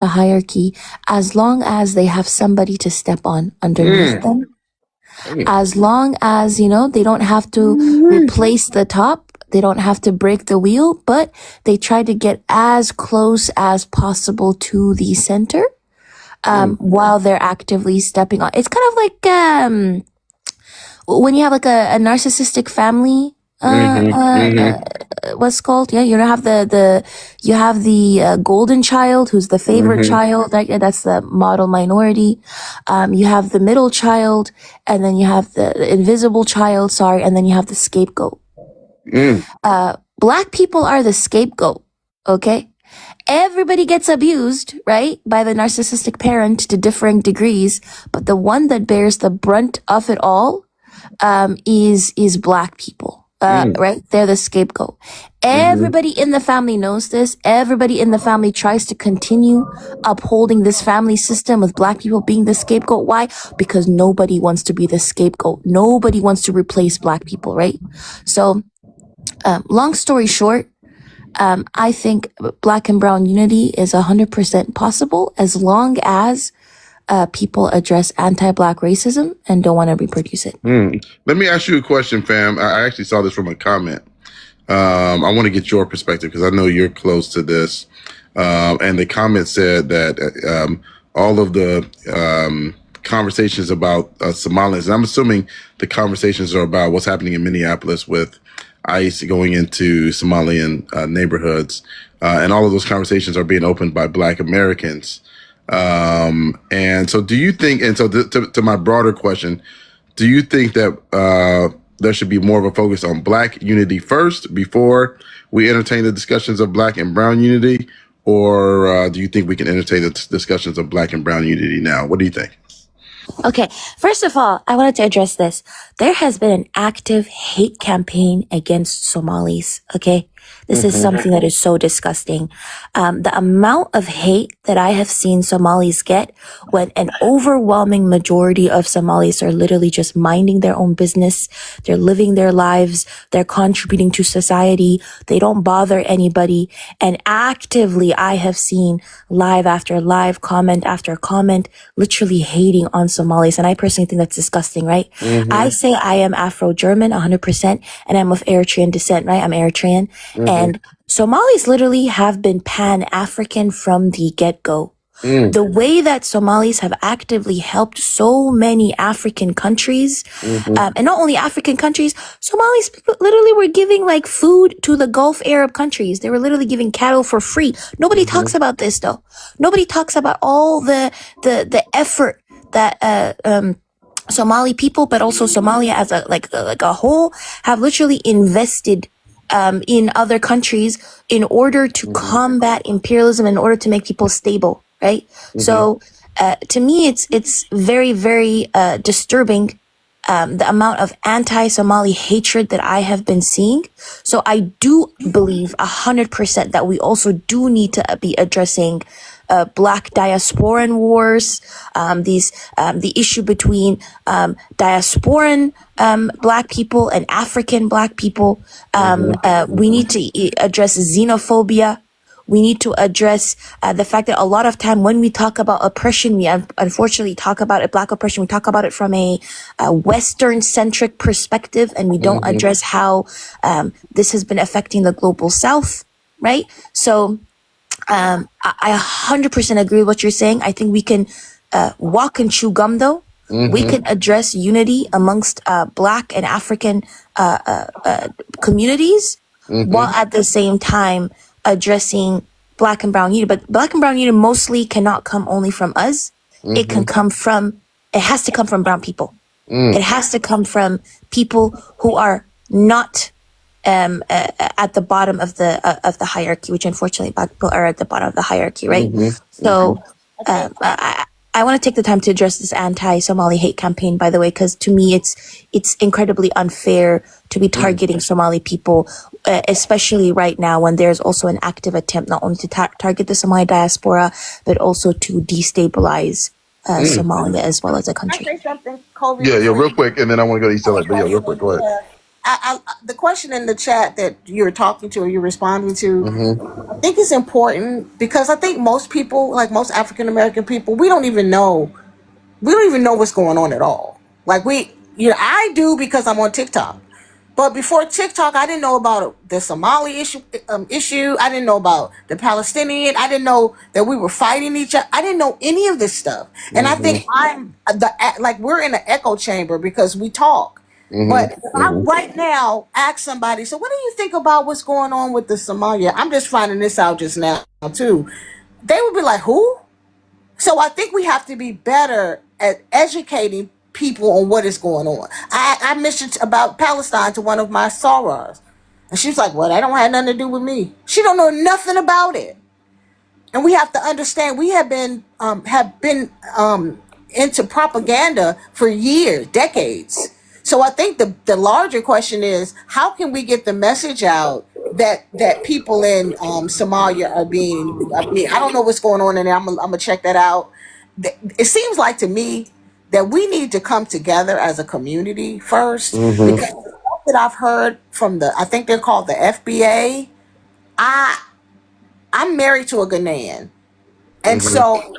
a hierarchy as long as they have somebody to step on underneath them. As long as, they don't have to replace the top, they don't have to break the wheel, but they try to get as close as possible to the center, while they're actively stepping on. It's kind of like, when you have like a narcissistic family, what's called? Yeah, you have the golden child who's the favorite child. That's the model minority. You have the middle child, and then you have the invisible child. Sorry, and then you have the scapegoat. Black people are the scapegoat. Okay. Everybody gets abused, right, by the narcissistic parent to differing degrees, but the one that bears the brunt of it all, is Black people. Right? They're the scapegoat. Everybody in the family knows this. Everybody in the family tries to continue upholding this family system with Black people being the scapegoat. Why? Because nobody wants to be the scapegoat. Nobody wants to replace Black people, right? So, long story short, I think Black and brown unity is 100% possible as long as people address anti-Black racism and don't want to reproduce it. Let me ask you a question, fam. I actually saw this from a comment. I want to get your perspective because I know you're close to this. And the comment said that all of the conversations about Somalians, and I'm assuming the conversations are about what's happening in Minneapolis with ICE going into Somalian neighborhoods, and all of those conversations are being opened by Black Americans. And so do you think, and so to my broader question, do you think that there should be more of a focus on Black unity first before we entertain the discussions of Black and brown unity? Or do you think we can entertain the discussions of Black and brown unity now? What do you think? Okay, first of all, I wanted to address this. There has been an active hate campaign against Somalis, okay? This is something that is so disgusting. The amount of hate that I have seen Somalis get when an overwhelming majority of Somalis are literally just minding their own business. They're living their lives. They're contributing to society. They don't bother anybody. And actively, I have seen live after live, comment after comment, literally hating on Somalis. And I personally think that's disgusting, right? I say I am Afro-German 100%, and I'm of Eritrean descent, right? I'm Eritrean. And Somalis literally have been Pan-African from the get-go. The way that Somalis have actively helped so many African countries, and not only African countries, Somalis literally were giving like food to the Gulf Arab countries. They were literally giving cattle for free. Nobody talks about this though. Nobody talks about all the effort that, Somali people, but also Somalia as a whole have literally invested in other countries in order to combat imperialism, in order to make people stable, right? So, to me, it's very, very, disturbing, the amount of anti-Somali hatred that I have been seeing. So I do believe 100% that we also do need to be addressing Black diasporan wars, the issue between diasporan Black people and African Black people. We need to address xenophobia. We need to address the fact that a lot of time when we talk about oppression, we unfortunately talk about it, Black oppression, we talk about it from a Western-centric perspective, and we don't address how this has been affecting the global South, right? So I 100% agree with what you're saying. I think we can walk and chew gum, though. We can address unity amongst Black and African communities, while at the same time addressing Black and brown unity. But Black and brown unity mostly cannot come only from us. It has to come from brown people. It has to come from people who are not at the bottom of the hierarchy, which unfortunately Black people are at the bottom of the hierarchy, right? So I want to take the time to address this anti-Somali hate campaign, by the way, because to me it's incredibly unfair to be targeting Somali people, especially right now when there's also an active attempt not only to target the Somali diaspora, but also to destabilize Somalia as well as a country. Can I say something, Colby? Yeah, real quick, and then I want to go to East LA, but yeah, real quick, go ahead. the question in the chat that you're talking to or you're responding to, Mm-hmm. I think is important because I think most people, like most African American people, we don't even know what's going on at all. Like I do because I'm on TikTok. But before TikTok, I didn't know about the Somali issue. I didn't know about the Palestinian. I didn't know that we were fighting each other. I didn't know any of this stuff. And I think Mm-hmm. we're in an echo chamber because we talk. But if I right now ask somebody, so what do you think about what's going on with the Somalia? I'm just finding this out just now too. They would be like, who? So I think we have to be better at educating people on what is going on. I mentioned about Palestine to one of my sorors, and she's like, "Well, that don't have nothing to do with me." She don't know nothing about it, and we have to understand we have been into propaganda for years, decades. So I think the larger question is how can we get the message out that people in Somalia are being. I don't know what's going on in there. I'm gonna check that out. It seems like to me that we need to come together as a community first Mm-hmm. because the stuff that I've heard from I think they're called the FBA. I I'm married to a Ghanaian. And Mm-hmm. so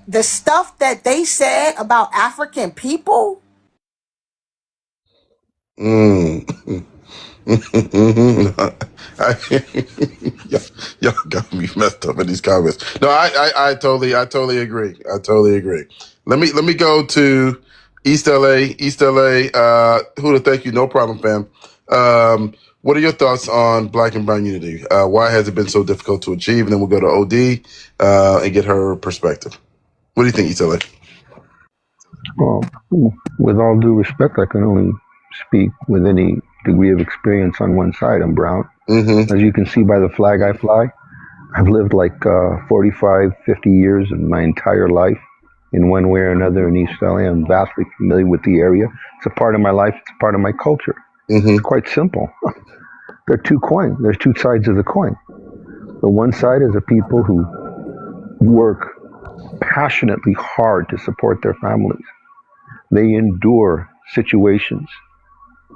the stuff that they said about African people, Mm. y'all, y'all got me messed up in these comments. No, I totally agree. I totally agree. Let me go to East LA. East LA. Huda, thank you. No problem, fam. What are your thoughts on Black and Brown unity? Why has it been so difficult to achieve? And then we'll go to OD and get her perspective. What do you think, East LA? Well, with all due respect, I can only speak with any degree of experience on one side. I'm brown. Mm-hmm. As you can see by the flag I fly, I've lived like 45, 50 years of my entire life in one way or another in East LA. I'm vastly familiar with the area. It's a part of my life. It's a part of my culture. Mm-hmm. It's quite simple. There are two coins. There's two sides of the coin. The one side is the people who work passionately hard to support their families. They endure situations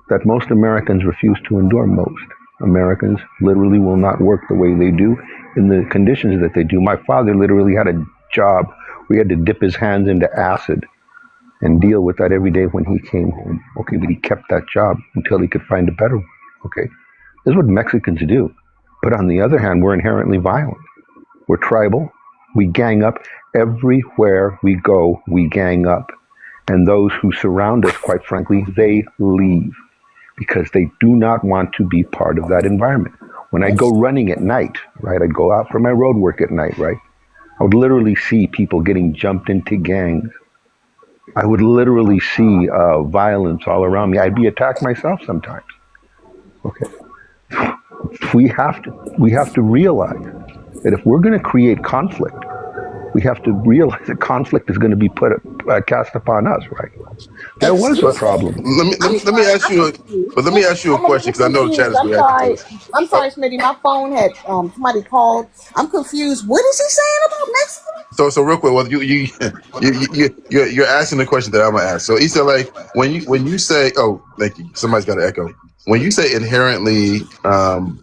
that most Americans refuse to endure. Most Americans literally will not work the way they do in the conditions that they do. My father literally had a job where he had to dip his hands into acid and deal with that every day when he came home. Okay, but he kept that job until he could find a better one. Okay, this is what Mexicans do. But on the other hand, we're inherently violent. We're tribal. We gang up. Everywhere we go, we gang up. And those who surround us, quite frankly, they leave because they do not want to be part of that environment. When I go running at night, right, I go out for my road work at night, right, I would literally see people getting jumped into gangs. I would literally see violence all around me. I'd be attacked myself sometimes. Okay, we have to realize that if we're going to create conflict, we have to realize that conflict is going to be cast upon us, right? There was a But problem. let me ask you. Let me ask you a I'm a question little because I know the chat confused. is I'm reacting to sorry. it. I'm Uh, sorry, Smitty. My phone had somebody called. I'm confused. What is he saying about Mexico? so real quick, well, you're asking the question that I'm gonna ask. So East LA, when you say, oh, thank you, somebody's got an echo. When you say inherently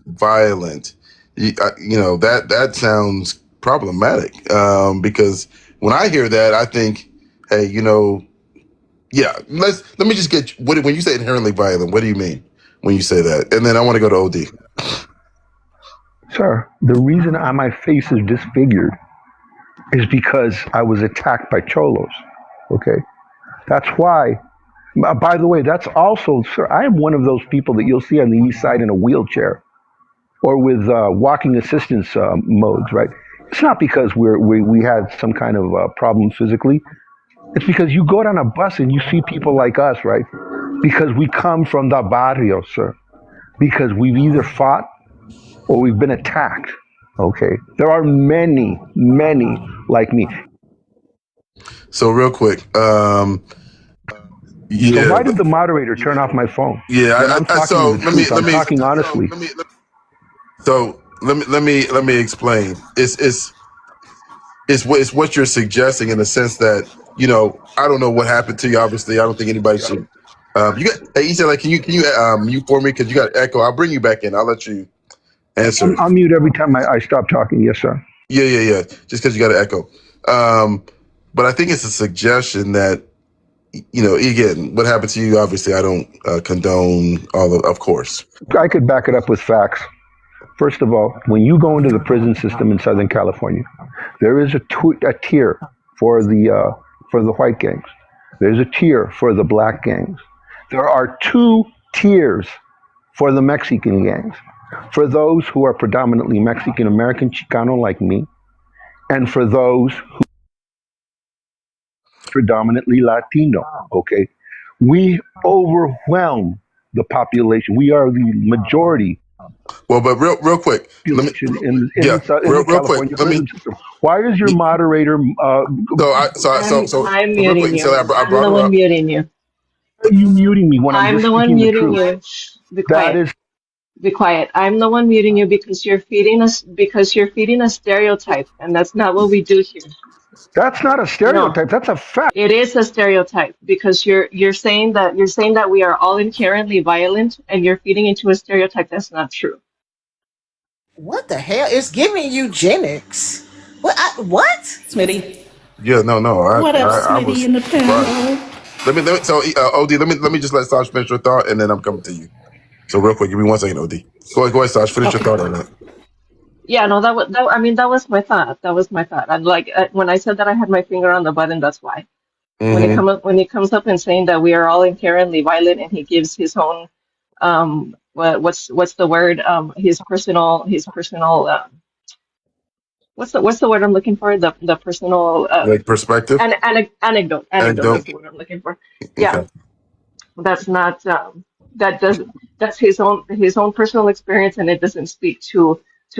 violent, that sounds problematic because when I hear that, I think, hey, yeah, let me just get when you say inherently violent, what do you mean when you say that? And then I want to go to OD. Sir, the reason my face is disfigured is because I was attacked by cholos. Okay? That's why. By the way, that's also, sir, I am one of those people that you'll see on the east side in a wheelchair or with walking assistance modes, right? It's not because we had some kind of problem physically. It's because you go down a bus and you see people like us, right? Because we come from the barrio, sir. Because we've either fought or we've been attacked. Okay, there are many, many like me. So real quick, So yeah, why did the moderator turn off my phone yeah. when I'm talking So the truth? I'm talking honestly. let me explain. It's what you're suggesting in the sense that I don't know what happened to you. Obviously, I don't think anybody should. You got, hey, Issa, like, can you mute for me? Because you got echo. I'll bring you back in. I'll let you answer. I'll mute every time I stop talking. Yes, sir. Yeah. Just because you got an echo. But I think it's a suggestion that, again, what happened to you, obviously, I don't condone of course. I could back it up with facts. First of all, when you go into the prison system in Southern California, there is a tier for the white gangs. There's a tier for the black gangs. There are 2 tiers for the Mexican gangs. For those who are predominantly Mexican American, Chicano like me, and for those who are predominantly Latino. Okay, we overwhelm the population. We are the majority. Well, but real quick, in real California quick, prison system. Why is your moderator? I'm real muting quick, you. I I'm brought the her one up. muting you. Why are you muting me when I'm I'm just the one speaking the muting truth? you. Shh, be That quiet. is Be quiet. I'm the one muting you because you're feeding a stereotype, and that's not what we do here. that's not a No, stereotype. That's a fact. it is a stereotype because you're saying that we are all inherently violent, and you're feeding into a stereotype that's not true. What the hell? It's giving eugenics. What? Smitty. Yeah, no. What up, I Smitty was in the surprised. panel? Let me. So, Od, let me just let Saj finish your thought, and then I'm coming to you. So, real quick, give me 1 second, Od. Go ahead, Saj. Finish your Okay. thought on that. Yeah, no, that was my thought. That was my thought. And like when I said that I had my finger on the button, that's why. When he comes up and saying that we are all inherently violent, and he gives his own what's the word his personal what's the word I'm looking for, the personal Like perspective. anecdote is the word I'm looking for. Yeah, Okay. that's not that's his own personal experience, and it doesn't speak to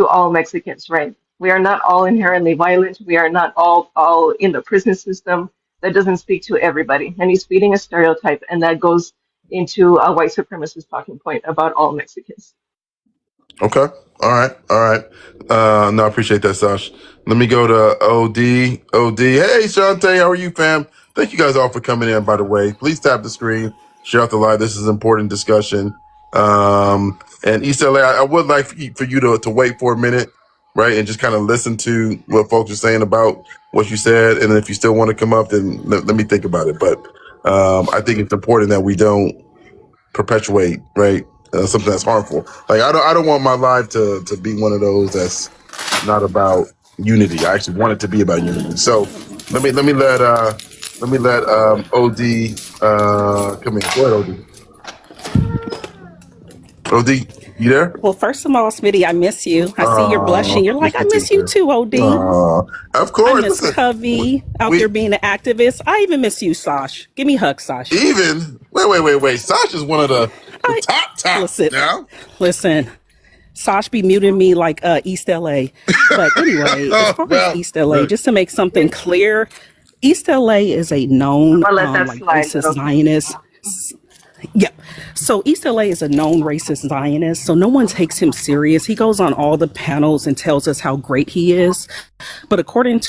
all Mexicans, right? We are not all inherently violent. We are not all in the prison system. That doesn't speak to everybody, and he's feeding a stereotype, and that goes into a white supremacist talking point about all Mexicans. Okay. All right. No, I appreciate that, Sash. Let me go to OD. OD. Hey, Shantae, how are you, fam? Thank you guys all for coming in, by the way. Please tap the screen, share out the live. This is an important discussion. And East LA, I would like for you to wait for a minute, right? And just kind of listen to what folks are saying about what you said. And if you still want to come up, then let me think about it. But I think it's important that we don't perpetuate, right? Something that's harmful. Like I don't want my life to be one of those that's not about unity. I actually want it to be about unity. So let me let OD come in. Go ahead, OD. OD, you there? Well, first of all, Smitty, I miss you. I see you're blushing. You're like, I miss you too, OD. Of I course. miss Listen, Covey out there being an activist. I even miss you, Sash. Give me a hug, Sash. even wait. Sasha's one of the top Listen. Sash be muting me like East LA. But anyway, as far as East LA, just to make something clear, East LA is a known I'll let that like slide. racist Zionist. Yep. So East LA is a known racist Zionist, so no one takes him serious. He goes on all the panels and tells us how great he is. But according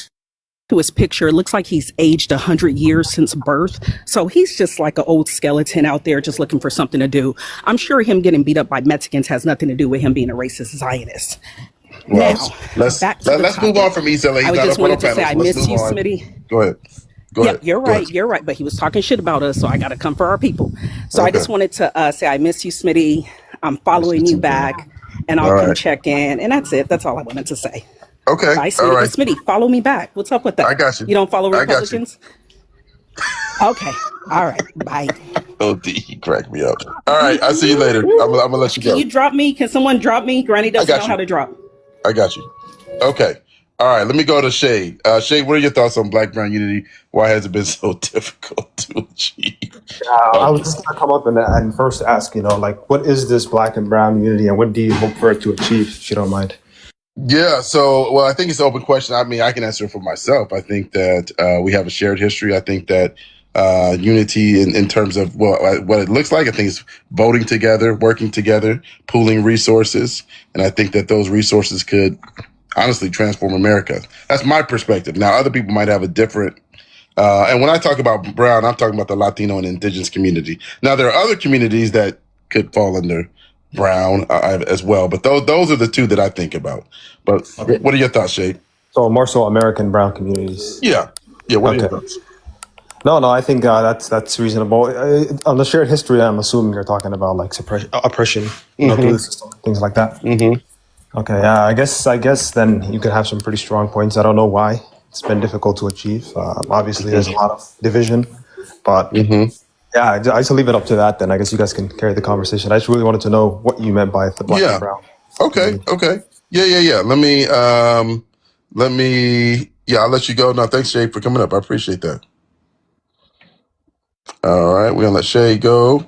to his picture, it looks like he's aged 100 years since birth. So he's just like an old skeleton out there just looking for something to do. I'm sure him getting beat up by Mexicans has nothing to do with him being a racist Zionist. Well, Now, let's topic. move on from East LA. I just wanted to say I miss you, Smitty. Go ahead. Yeah, you're right. But he was talking shit about us, so I got to come for our people. So I just wanted to say I miss you, Smitty. I'm following you back, and I'll come check in. And that's it. That's all I wanted to say. Okay. Bye, Smitty. All right. Smitty, follow me back. What's up with that? I got you. You don't follow I got you. Republicans? Okay. All right. Bye. OD, he cracked me up. All right. I'll see you later. I'm gonna let you go. Can you drop me? Can someone drop me? Granny doesn't know how to drop. I got you. Okay. All right. Let me go to Shade. Shade, what are your thoughts on Black Brown unity? Why has it been so difficult to achieve? I was just going to come up and first ask, like, what is this Black and Brown unity, and what do you hope for it to achieve, if you don't mind? Yeah. So, well, I think it's an open question. I mean, I can answer it for myself. I think that we have a shared history. I think that unity in terms of what it looks like, I think it's voting together, working together, pooling resources. And I think that those resources could honestly transform America. That's my perspective. Now, other people might have a different And when I talk about brown, I'm talking about the Latino and indigenous community. Now, there are other communities that could fall under brown as well, but those are the two that I think about. But Okay. what are your thoughts, Shay? So more so American brown communities. Yeah. What are your Okay. thoughts? No, I think that's reasonable. On the shared history, I'm assuming you're talking about like suppression, oppression, through the system, things like that. Okay, I guess then you could have some pretty strong points. I don't know why it's been difficult to achieve. Obviously, there's a lot of division, but yeah, I just leave it up to that. Then I guess you guys can carry the conversation. I just really wanted to know what you meant by the black and brown. Okay. Yeah. I'll let you go. No, thanks, Shay, for coming up. I appreciate that. All right, we're gonna let Shay go.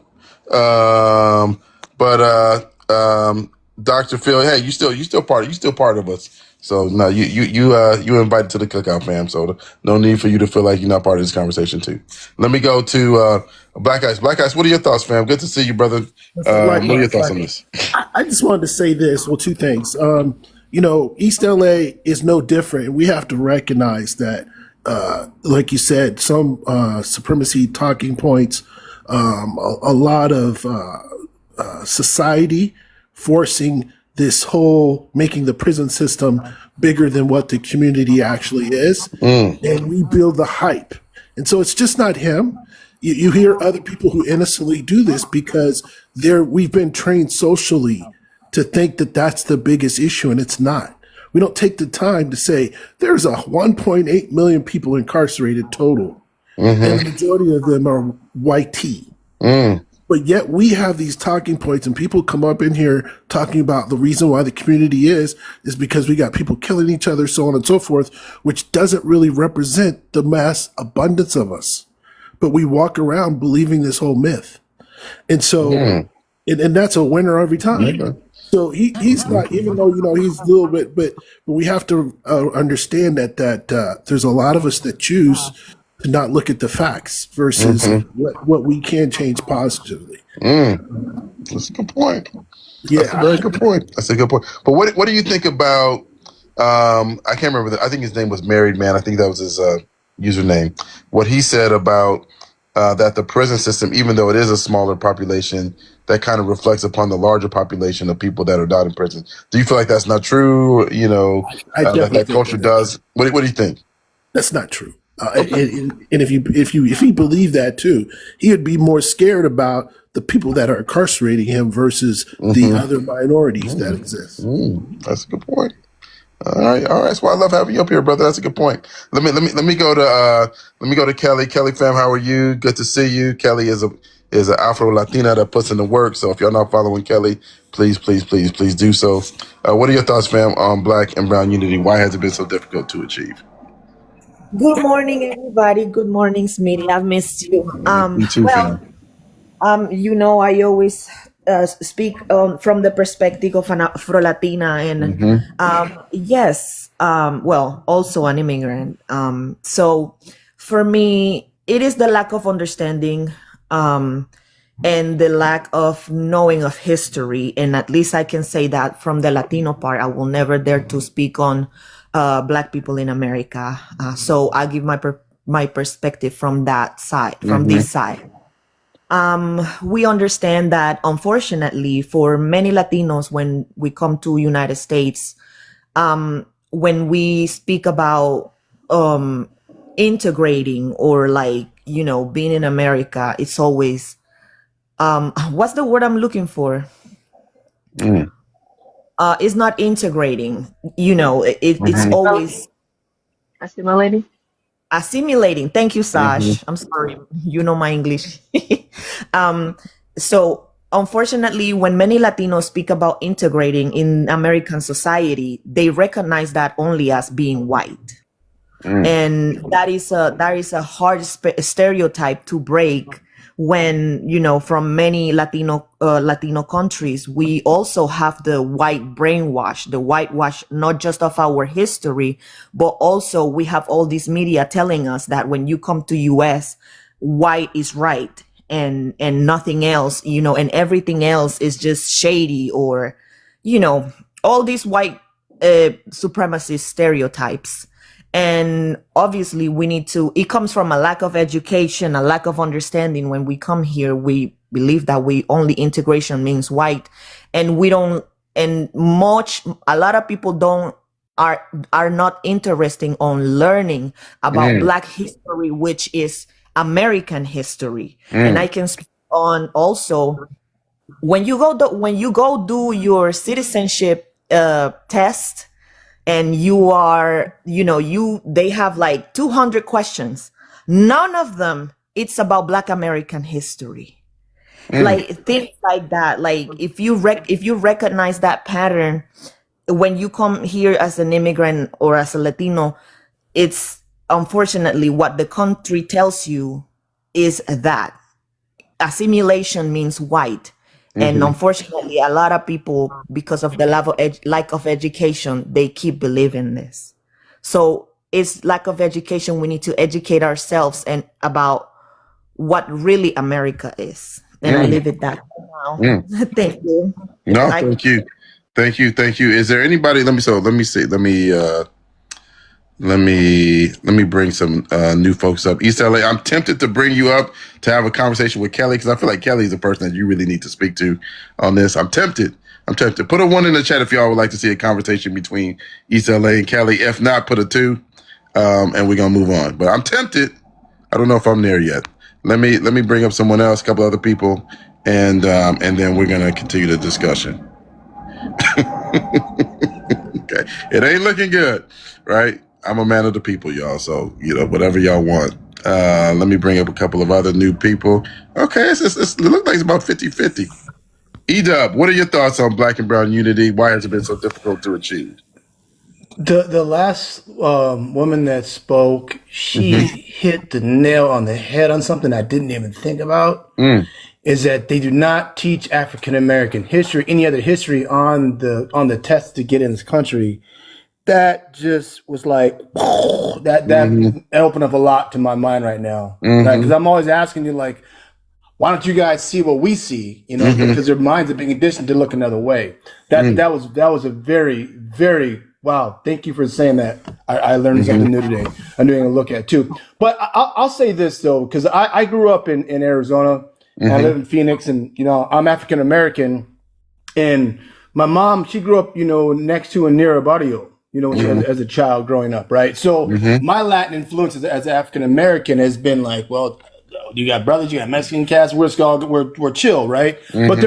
Dr. Phil, hey, you still part of us. So no, you invited to the cookout, fam. So no need for you to feel like you're not part of this conversation too. Let me go to Black Ice. Black Ice, what are your thoughts, fam? Good to see you, brother. What are your thoughts on this? I just wanted to say this. Well, two things. East LA is no different. We have to recognize that, like you said, some supremacy talking points, a lot of society forcing this whole making the prison system bigger than what the community actually is, and we build the hype. And so it's just not him. You hear other people who innocently do this because we've been trained socially to think that that's the biggest issue, and it's not. We don't take the time to say there's a 1.8 million people incarcerated total, and the majority of them are white tea. But yet we have these talking points, and people come up in here talking about the reason why the community is because we got people killing each other, so on and so forth, which doesn't really represent the mass abundance of us. But we walk around believing this whole myth. And so, and that's a winner every time. So he's not, even though, he's a little bit, but we have to understand that there's a lot of us that choose to not look at the facts versus what we can change positively. That's a good point. Yeah. That's a very good point. That's a good point. But what do you think about, I can't remember, I think his name was Married Man. I think that was his username. What he said about that the prison system, even though it is a smaller population, that kind of reflects upon the larger population of people that are not in prison. Do you feel like that's not true? That culture does. What do you think? That's not true. And if he believed that too, he would be more scared about the people that are incarcerating him versus the other minorities that exist. That's a good point. All right. That's why I love having you up here, brother. That's a good point. Let me go to Kelly. Kelly, fam, how are you? Good to see you. Kelly is an Afro Latina that puts in the work. So if you're not following Kelly, please do so. What are your thoughts, fam, on Black and Brown unity? Why has it been so difficult to achieve? Good morning, everybody. Good morning, Smitty. I've missed you. Me too, fam. I always speak from the perspective of an Afro-Latina and yes, also an immigrant. So for me, it is the lack of understanding and the lack of knowing of history. And at least I can say that from the Latino part, I will never dare to speak on Black people in America. So I give my perspective from that side, from this side. We understand that unfortunately for many Latinos, when we come to United States, when we speak about integrating or being in America, it's always what's the word I'm looking for? It's not integrating, it's always assimilating. Thank you, Sash. I'm sorry. You know my English. So unfortunately, when many Latinos speak about integrating in American society, they recognize that only as being white. And that is a hard stereotype to break when, from many Latino countries, we also have the white whitewash, not just of our history, but also we have all this media telling us that when you come to US, white is right and nothing else, and everything else is just shady or, all these white supremacist stereotypes. And obviously we need to, it comes from a lack of education, a lack of understanding. When we come here, we believe that integration means white, and we don't, and a lot of people are not interested on learning about Black history, which is American history. And I can speak on also, when you go do your citizenship test, and they have like 200 questions. None of them, it's about Black American history. Like things like that. Like if you recognize that pattern, when you come here as an immigrant or as a Latino, it's unfortunately what the country tells you is that assimilation means white. And unfortunately, a lot of people, because of the lack of education, they keep believing this. So it's lack of education. We need to educate ourselves and about what really America is. And I leave it that now. Thank you. No, thank you. Thank you. Thank you. Is there anybody? Let me bring some new folks up. East LA, I'm tempted to bring you up to have a conversation with Kelly, because I feel like Kelly's the person that you really need to speak to on this. I'm tempted. Put a 1 in the chat if y'all would like to see a conversation between East LA and Kelly. If not, put a 2, and we're gonna move on. But I'm tempted. I don't know if I'm there yet. Let me bring up someone else, a couple other people, and then we're gonna continue the discussion. Okay, it ain't looking good, right? I'm a man of the people, y'all. So, whatever y'all want. Let me bring up a couple of other new people. Okay, it looks like it's about 50-50. E-Dub, what are your thoughts on Black and Brown unity? Why has it been so difficult to achieve? The last woman that spoke, she hit the nail on the head on something I didn't even think about. Is that they do not teach African American history, any other history on the test to get in this country. That just was like that opened up a lot to my mind right now, because I'm always asking you, like, why don't you guys see what we see? Because their minds are being conditioned to look another way. That was a very, very wow. Thank you for saying that. I learned something new today. I'm doing a look at too. But I'll say this though, because I grew up in Arizona. And I live in Phoenix, and I'm African American, and my mom, she grew up next to and near a barrio. As a child growing up, right? So my Latin influence as African American has been like, well, you got brothers, you got Mexican cats, we're chill, right? But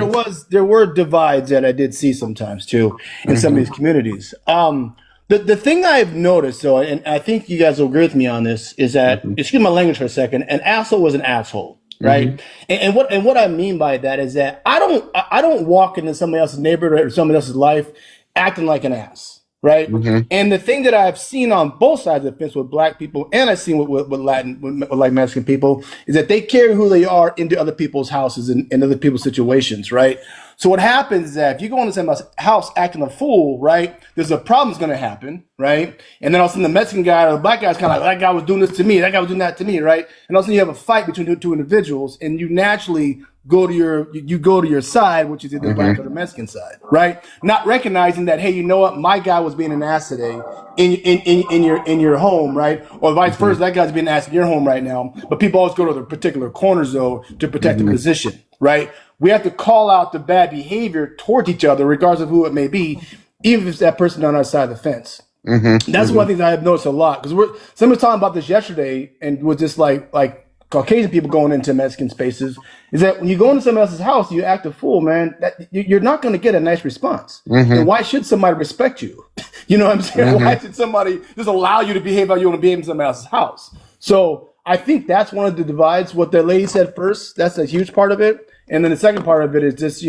there were divides that I did see sometimes too in some of these communities. The thing I've noticed though, and I think you guys will agree with me on this, is that excuse my language for a second, an asshole was an asshole. Right. And what I mean by that is that I don't walk into somebody else's neighborhood or somebody else's life acting like an ass. Right. And the thing that I've seen on both sides of the fence with Black people, and I've seen with like Mexican people, is that they carry who they are into other people's houses and other people's situations. Right. So what happens is that if you go into somebody's house acting a fool, right, there's a problem's going to happen. Right. And then all of a sudden the Mexican guy or the Black guy's kind of like, that guy was doing this to me. That guy was doing that to me. Right. And all of a sudden you have a fight between two individuals, and you naturally go to your side, which is either Black or the Mexican side, right? Not recognizing that, hey, you know what, my guy was being an ass today in your home, right? Or vice versa, that guy's being an ass in your home right now. But people always go to the particular corners though to protect the position, right? We have to call out the bad behavior towards each other, regardless of who it may be, even if it's that person on our side of the fence. That's one thing that I've noticed a lot, because somebody was talking about this yesterday, and was just like Caucasian people going into Mexican spaces, is that when you go into somebody else's house, you act a fool, man, that you're not going to get a nice response. And why should somebody respect you? You know what I'm saying? Why should somebody just allow you to behave how you want to behave in somebody else's house? So I think that's one of the divides. What the lady said first, that's a huge part of it. And then the second part of it is just,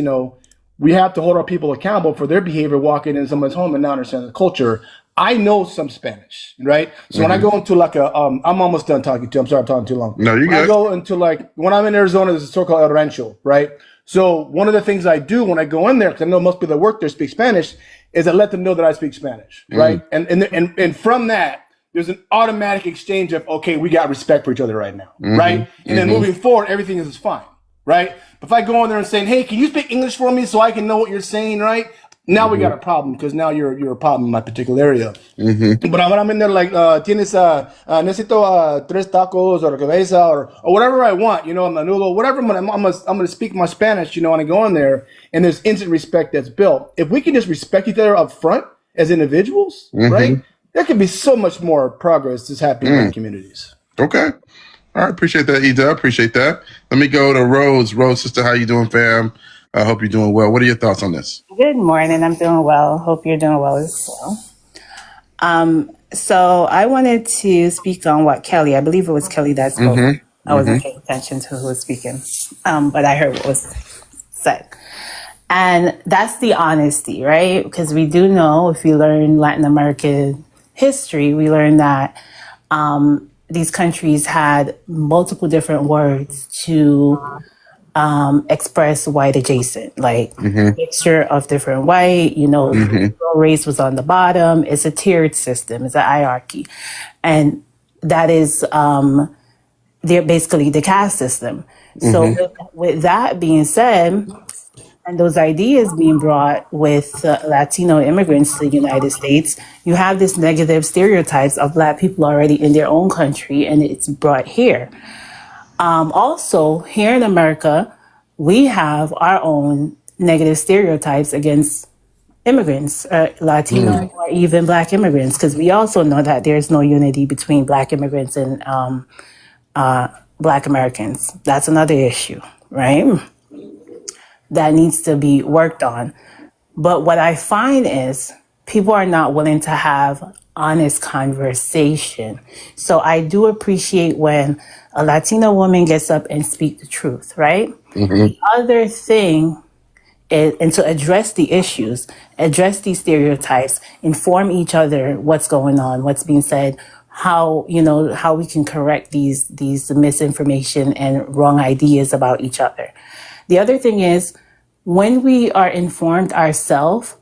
we have to hold our people accountable for their behavior walking into somebody's home and not understand the culture. I know some Spanish, right? So when I go into like I'm almost done talking to you. I'm sorry I'm talking too long. No, you're good. I go into when I'm in Arizona, there's a store called El Rancho, right? So one of the things I do when I go in there, because I know most people that work there speak Spanish, is I let them know that I speak Spanish, right? And from that, there's an automatic exchange of, okay, we got respect for each other right now, right? And then moving forward, everything is fine, right? But if I go in there and saying, hey, can you speak English for me so I can know what you're saying, right? now we got a problem because now you're a problem in my particular area. Mm-hmm. But when I'm in there, like, tienes, necesito tres tacos or cabeza or whatever I want, you know, menudo, whatever. I'm gonna speak my Spanish, you know, when I go in there, and there's instant respect that's built. If we can just respect each other up front as individuals, right, there can be so much more progress that's happening in communities. Okay. All right. Appreciate that, Ida. Appreciate that. Let me go to Rose. Rose, sister, how you doing, fam? I hope you're doing well. What are your thoughts on this? Good morning. I'm doing well. Hope you're doing well as well. So I wanted to speak on what Kelly, I believe it was Kelly that spoke. I wasn't paying attention to who was speaking, but I heard what was said. And that's the honesty, right? Because we do know, if you learn Latin American history, we learn that these countries had multiple different words to express white adjacent, like mixture of different white, you know, race was on the bottom. It's a tiered system, it's a hierarchy. And that is they're basically the caste system. So with that being said, and those ideas being brought with Latino immigrants to the United States, you have this negative stereotypes of Black people already in their own country, and it's brought here. Also, here in America, we have our own negative stereotypes against immigrants, Latino or even Black immigrants, because we also know that there's no unity between Black immigrants and Black Americans. That's another issue, right? That needs to be worked on. But what I find is people are not willing to have honest conversation. So I do appreciate when a Latina woman gets up and speak the truth, right? The other thing is, and to address the issues, address these stereotypes, inform each other what's going on, what's being said, how, you know, how we can correct these misinformation and wrong ideas about each other. The other thing is, when we are informed ourselves,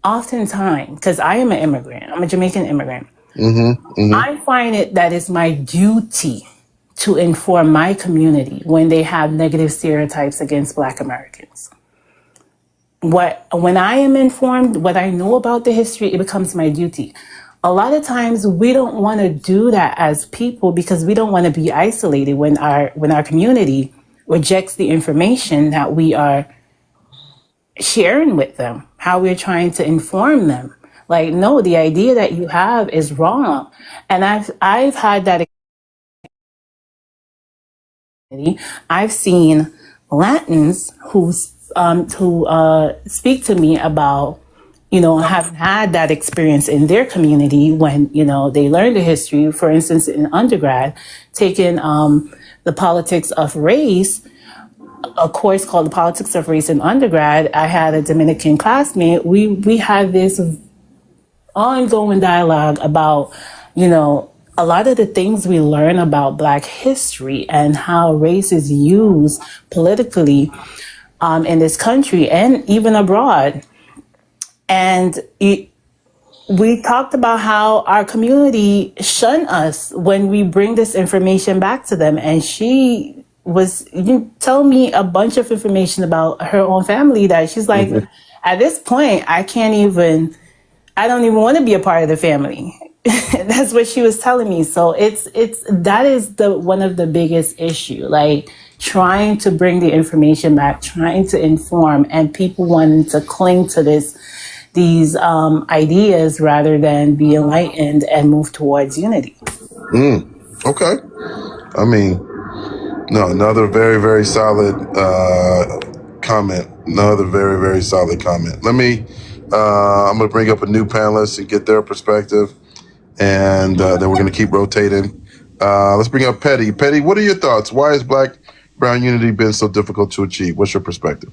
oftentimes, because I am an immigrant, I'm a Jamaican immigrant, I find it that it's my duty to inform my community when they have negative stereotypes against Black Americans. When I am informed, what I know about the history, it becomes my duty. A lot of times we don't want to do that as people because we don't want to be isolated when our community rejects the information that we are sharing with them, how we're trying to inform them. Like, no, the idea that you have is wrong. And I've had that experience. I've seen Latins who speak to me about, you know, having had that experience in their community when, you know, they learned the history, for instance, in undergrad, taking the politics of race, a course called the Politics of Race in undergrad. I had a Dominican classmate. We had this ongoing dialogue about, you know, a lot of the things we learn about Black history and how race is used politically in this country and even abroad. And we talked about how our community shun us when we bring this information back to them. And she was telling me a bunch of information about her own family that she's like, at this point, I don't even want to be a part of the family. That's what she was telling me. So that is one of the biggest issue, like trying to bring the information back, trying to inform, and people wanting to cling to these ideas rather than be enlightened and move towards unity. Okay. I mean, no, another very, very solid comment. Another very, very solid comment. Let me, I'm going to bring up a new panelist and get their perspective. And then we're going to keep rotating. Let's bring up Petty. Petty, what are your thoughts? Why has Black-Brown unity been so difficult to achieve? What's your perspective?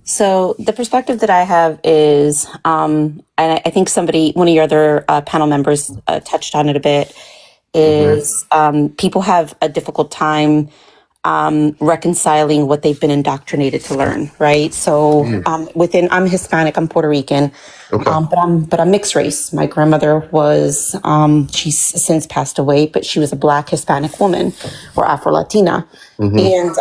So the perspective that I have is, and I think one of your other panel members touched on it a bit, is people have a difficult time reconciling what they've been indoctrinated to learn, right? So I'm Hispanic, I'm Puerto Rican, but I'm mixed race. My grandmother was, she's since passed away, but she was a Black Hispanic woman or Afro-Latina. And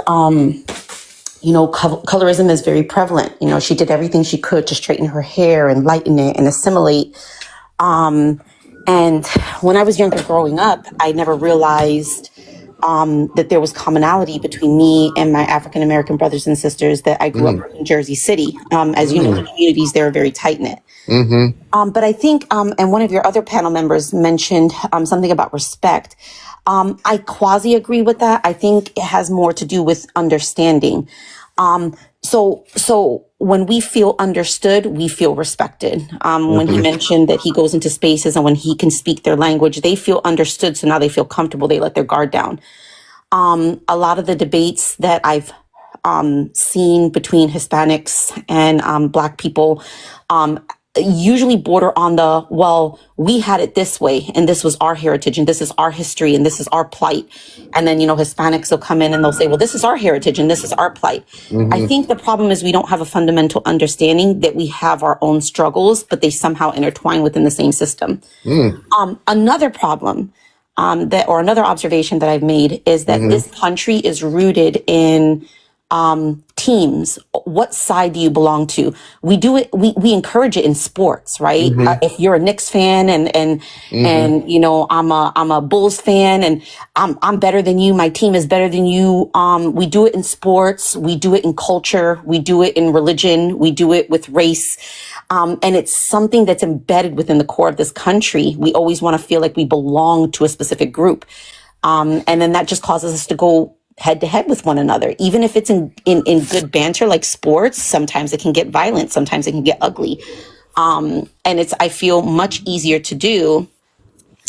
colorism is very prevalent. She did everything she could to straighten her hair and lighten it and assimilate. And when I was younger growing up, I never realized that there was commonality between me and my African-American brothers and sisters that I grew up in Jersey City. As you know, the communities there are very tight-knit. But I think, and one of your other panel members mentioned something about respect. I quasi agree with that. I think it has more to do with understanding. So when we feel understood, we feel respected. When he mentioned that he goes into spaces and when he can speak their language, they feel understood. So now they feel comfortable. They let their guard down. A lot of the debates that I've seen between Hispanics and Black people usually border on the, well, we had it this way and this was our heritage and this is our history and this is our plight. And then, Hispanics will come in and they'll say, well, this is our heritage and this is our plight. I think the problem is we don't have a fundamental understanding that we have our own struggles, but they somehow intertwine within the same system. Another problem or another observation that I've made is that this country is rooted in teams. What side do you belong to? We do it. We encourage it in sports, right? If you're a Knicks fan and I'm a Bulls fan and I'm better than you. My team is better than you. We do it in sports. We do it in culture. We do it in religion. We do it with race. And it's something that's embedded within the core of this country. We always want to feel like we belong to a specific group. And then that just causes us to go head to head with one another, even if it's in good banter like sports. Sometimes it can get violent, sometimes it can get ugly, and I feel much easier to do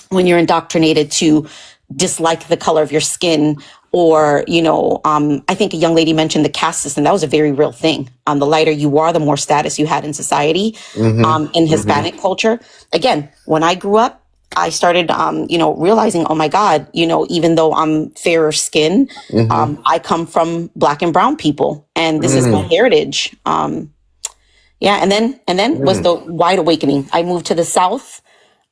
when you're indoctrinated to dislike the color of your skin, or I think a young lady mentioned the caste system. That was a very real thing. The lighter you are, the more status you had in society. In Hispanic culture, again, when I grew up, I started, realizing, oh my God, even though I'm fairer skin, I come from Black and brown people, and this is my heritage. And then was the wide awakening. I moved to the South.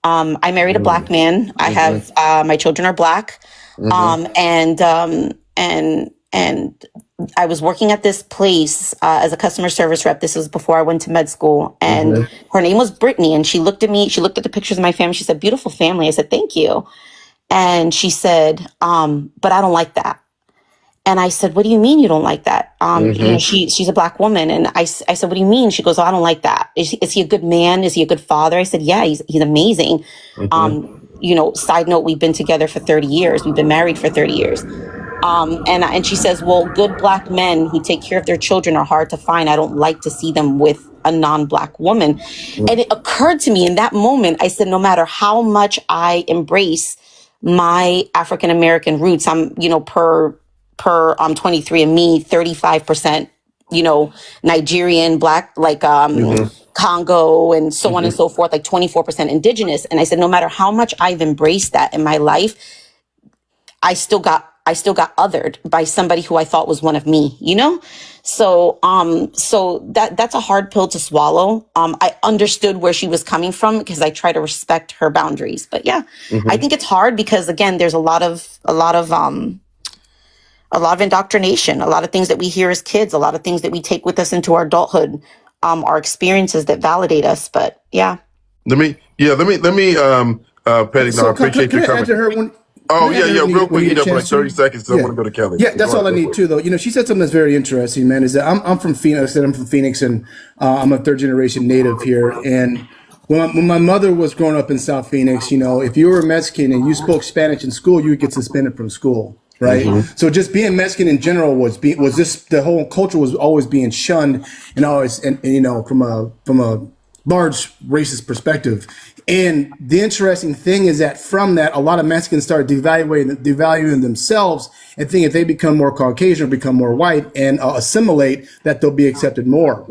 I married a Black man. I have my children are Black, and I was working at this place as a customer service rep. This was before I went to med school. And her name was Brittany. And she looked at me. She looked at the pictures of my family. She said, beautiful family. I said, thank you. And she said, but I don't like that. And I said, what do you mean you don't like that? She's a Black woman. And I said, what do you mean? She goes, oh, I don't like that. Is he a good man? Is he a good father? I said, yeah, he's amazing. Side note, we've been together for 30 years. We've been married for 30 years. And she says, well, good Black men who take care of their children are hard to find. I don't like to see them with a non-Black woman. And it occurred to me in that moment, I said, no matter how much I embrace my African-American roots, I'm, per 23andMe, 35%, Nigerian, Black, like, Congo and so on and so forth, like 24% indigenous. And I said, no matter how much I've embraced that in my life, I still got othered by somebody who I thought was one of me, So that's a hard pill to swallow. I understood where she was coming from because I try to respect her boundaries. But yeah, I think it's hard because again, there's a lot of indoctrination, a lot of things that we hear as kids, a lot of things that we take with us into our adulthood, our experiences that validate us. But yeah. Let me, Petty, I appreciate your comment. Real quick, for like 30 seconds, I want to go to Kelly. Yeah, that's all I need too, though. She said something that's very interesting, man, is that I'm from Phoenix, and I'm a third generation native here. And when my mother was growing up in South Phoenix, if you were Mexican and you spoke Spanish in school, you would get suspended from school. Right. So just being Mexican in general was just the whole culture was always being shunned and always, from a large racist perspective. And the interesting thing is that from that, a lot of Mexicans started devaluing themselves and think if they become more Caucasian or become more white and assimilate, that they'll be accepted more.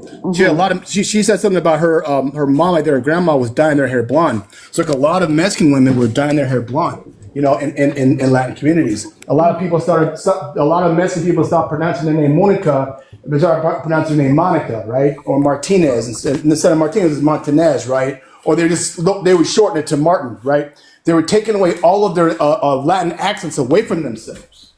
She said something about her mom, like her grandma was dyeing their hair blonde. So like a lot of Mexican women were dyeing their hair blonde, in Latin communities. A lot of Mexican people stopped pronouncing their name Monica. They started pronouncing their name Monica, right? Or Martinez. Instead of Martinez, it's Montanez, right? Or they would shorten it to Martin, right? They were taking away all of their Latin accents away from themselves,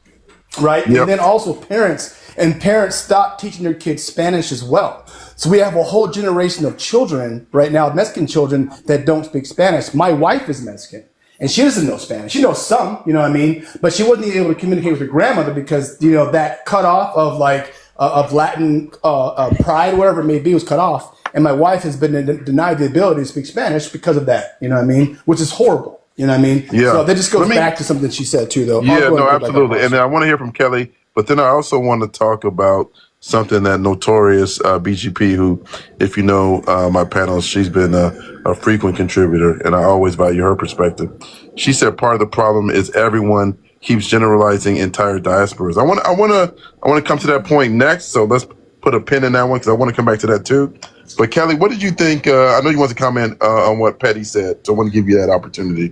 right? Yep. And then also parents And parents stopped teaching their kids Spanish as well. So we have a whole generation of children right now, Mexican children, that don't speak Spanish. My wife is Mexican. And she doesn't know Spanish. She knows some, you know what I mean? But she wasn't able to communicate with her grandmother because, you know, that cutoff of like, of Latin pride, whatever it may be, was cut off. And my wife has been denied the ability to speak Spanish because of that, you know what I mean? Which is horrible, you know what I mean? Yeah. So that just goes back to something she said too, though. Yeah, no, absolutely. And then I want to hear from Kelly, but then I also want to talk about something that Notorious BGP, who, if you know my panel, she's been a frequent contributor, and I always value her perspective. She said part of the problem is everyone keeps generalizing entire diasporas. I want to come to that point next. So let's put a pin in that one because I want to come back to that too. But Kelly, what did you think? I know you want to comment on what Petty said, so I want to give you that opportunity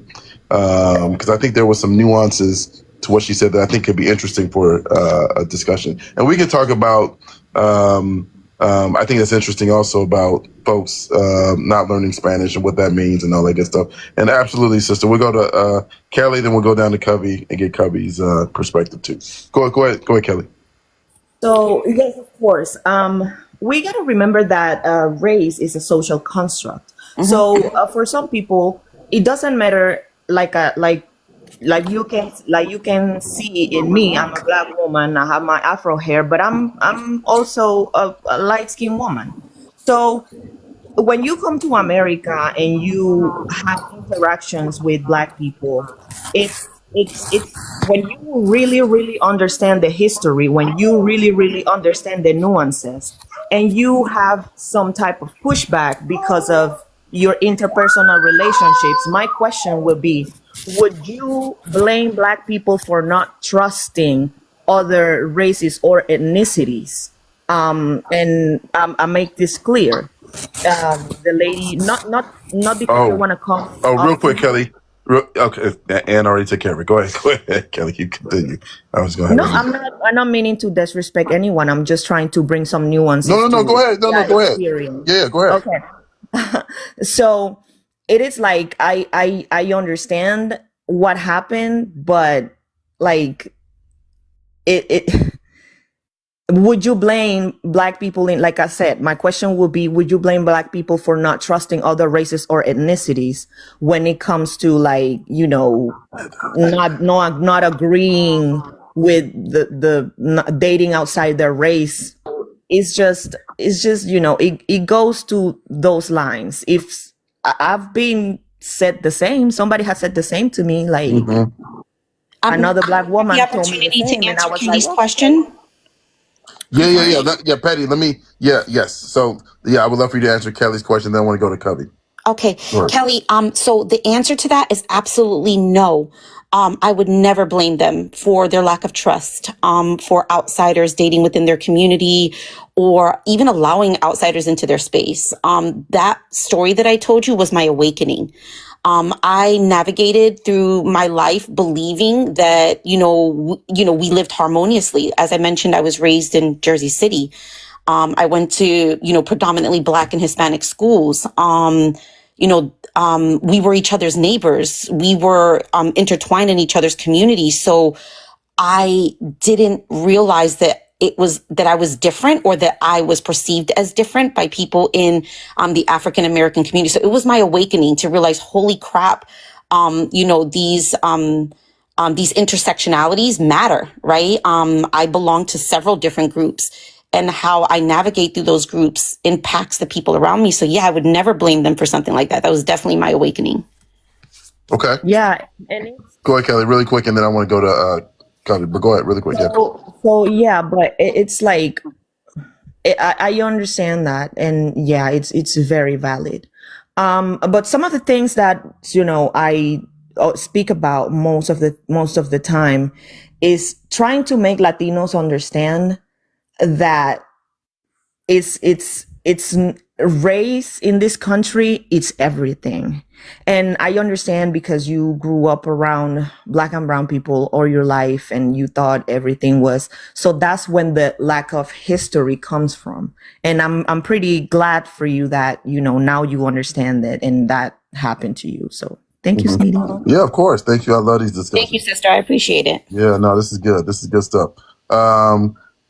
because I think there was some nuances to what she said that I think could be interesting for a discussion. And we can talk about, I think it's interesting also about folks not learning Spanish and what that means and all that good stuff. And absolutely, sister, we'll go to Kelly, then we'll go down to Covey and get Covey's perspective too. Go ahead, Kelly. So yes, of course. We got to remember that race is a social construct. So for some people, it doesn't matter. Like you can see in me, I'm a black woman. I have my Afro hair, but I'm also a light-skinned woman. So when you come to America and you have interactions with black people, it's when you really understand the history, when you really understand the nuances, and you have some type of pushback because of your interpersonal relationships. My question would be, would you blame black people for not trusting other races or ethnicities? I make this clear. The lady, not because they want to come. Oh, real quick, Kelly. Okay, Ann already took care of it. Go ahead, Kelly. You continue. I was going. No, I'm not meaning to disrespect anyone. I'm just trying to bring some nuances. No. Go ahead. No, go ahead. Yeah, go ahead. Okay. So it is like I understand what happened, but like it would you blame black people in, like I said, my question would be, would you blame black people for not trusting other races or ethnicities when it comes to, like, you know, not agreeing with the dating outside their race? It's just, you know, it goes to those lines. If I've been said the same, somebody has said the same to me, like another black woman the told me opportunity the same, to and I answer was Kelly's like, question. Yeah, Patty, yes. So, I would love for you to answer Kelly's question, then I want to go to Covey. Okay, Right. Kelly, so the answer to that is absolutely no. I would never blame them for their lack of trust, for outsiders dating within their community or even allowing outsiders into their space. That story that I told you was my awakening. I navigated through my life believing that, we lived harmoniously. As I mentioned, I was raised in Jersey City. I went to, predominantly Black and Hispanic schools. We were each other's neighbors. We were intertwined in each other's communities. So I didn't realize that I was different or that I was perceived as different by people in the African American community. So it was my awakening to realize, holy crap, these intersectionalities matter, right? I belong to several different groups, and how I navigate through those groups impacts the people around me. So yeah, I would never blame them for something like that. That was definitely my awakening. Okay. yeah. And Go ahead, Kelly, really quick, and then I want to go to Covey, but go ahead really quick. Yeah. so yeah, but it's like, I understand that, and yeah, it's very valid. But some of the things that I speak about most of the time is trying to make Latinos understand that it's race in this country. It's everything. And I understand because you grew up around Black and brown people all your life and you thought everything was. So that's when the lack of history comes from. And I'm pretty glad for you that, now you understand that and that happened to you. So thank you, Sneedy. Yeah, of course. Thank you. I love these discussions. Thank you, sister. I appreciate it. Yeah, no, this is good. This is good stuff.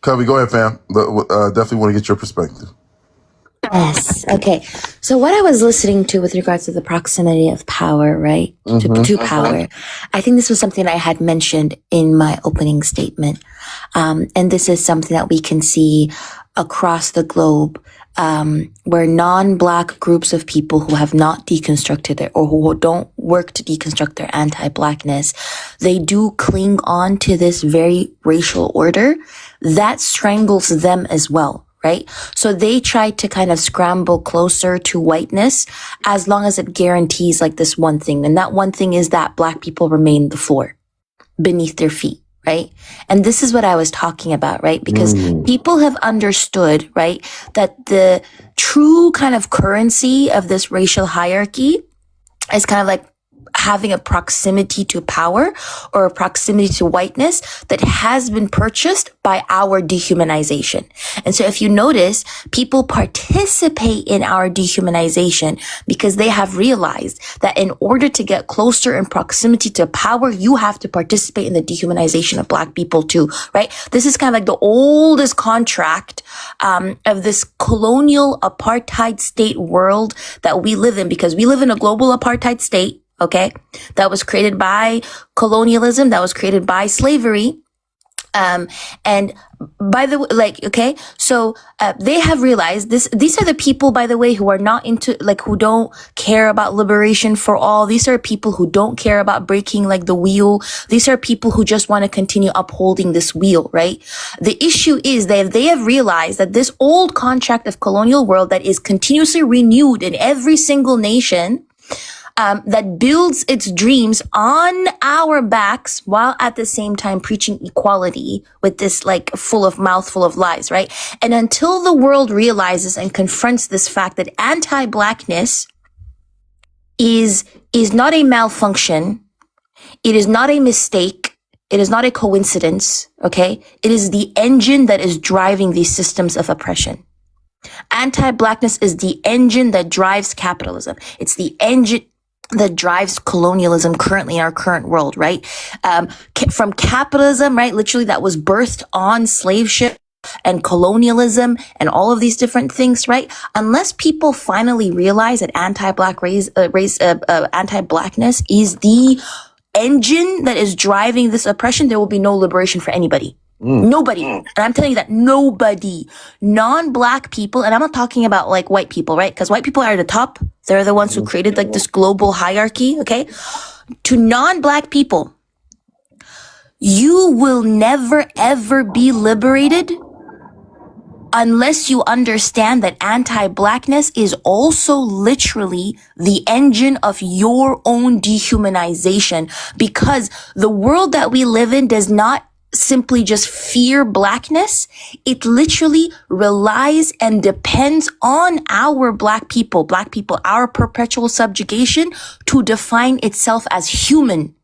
Covey, go ahead, fam. Definitely want to get your perspective. Yes. Okay. So what I was listening to with regards to the proximity of power, right? To power. I think this was something I had mentioned in my opening statement. And this is something that we can see across the globe, where non-Black groups of people who have not deconstructed it or who don't work to deconstruct their anti-Blackness, they do cling on to this very racial order that strangles them as well. Right? So they try to kind of scramble closer to whiteness as long as it guarantees like this one thing. And that one thing is that Black people remain the floor beneath their feet. Right? And this is what I was talking about, right? Because people have understood, right, that the true kind of currency of this racial hierarchy is kind of like having a proximity to power or a proximity to whiteness that has been purchased by our dehumanization. And so if you notice, people participate in our dehumanization because they have realized that in order to get closer in proximity to power, you have to participate in the dehumanization of Black people too, right? This is kind of like the oldest contract of this colonial apartheid state world that we live in, because we live in a global apartheid state. Okay, that was created by colonialism, that was created by slavery. And by the way, like, okay, so, they have realized this, these are the people, by the way, who are not into, like, who don't care about liberation for all. These are people who don't care about breaking, like, the wheel. These are people who just want to continue upholding this wheel, right? The issue is that they have realized that this old contract of colonial world that is continuously renewed in every single nation, that builds its dreams on our backs while at the same time preaching equality with this like mouthful of lies, right? And until the world realizes and confronts this fact that anti-Blackness is not a malfunction, it is not a mistake, it is not a coincidence, okay? It is the engine that is driving these systems of oppression. Anti-Blackness is the engine that drives capitalism. It's the engine that drives colonialism currently in our current world, right? From capitalism, right? Literally that was birthed on slave ship and colonialism and all of these different things, right? Unless people finally realize that anti-Blackness is the engine that is driving this oppression, there will be no liberation for anybody. Nobody. And I'm telling you that nobody, non-Black people, and I'm not talking about like white people, right? Because white people are at the top. They're the ones who created like this global hierarchy, okay? To non-Black people, you will never ever be liberated unless you understand that anti-Blackness is also literally the engine of your own dehumanization, because the world that we live in does not simply just fear Blackness. It literally relies and depends on our Black people, our perpetual subjugation to define itself as human.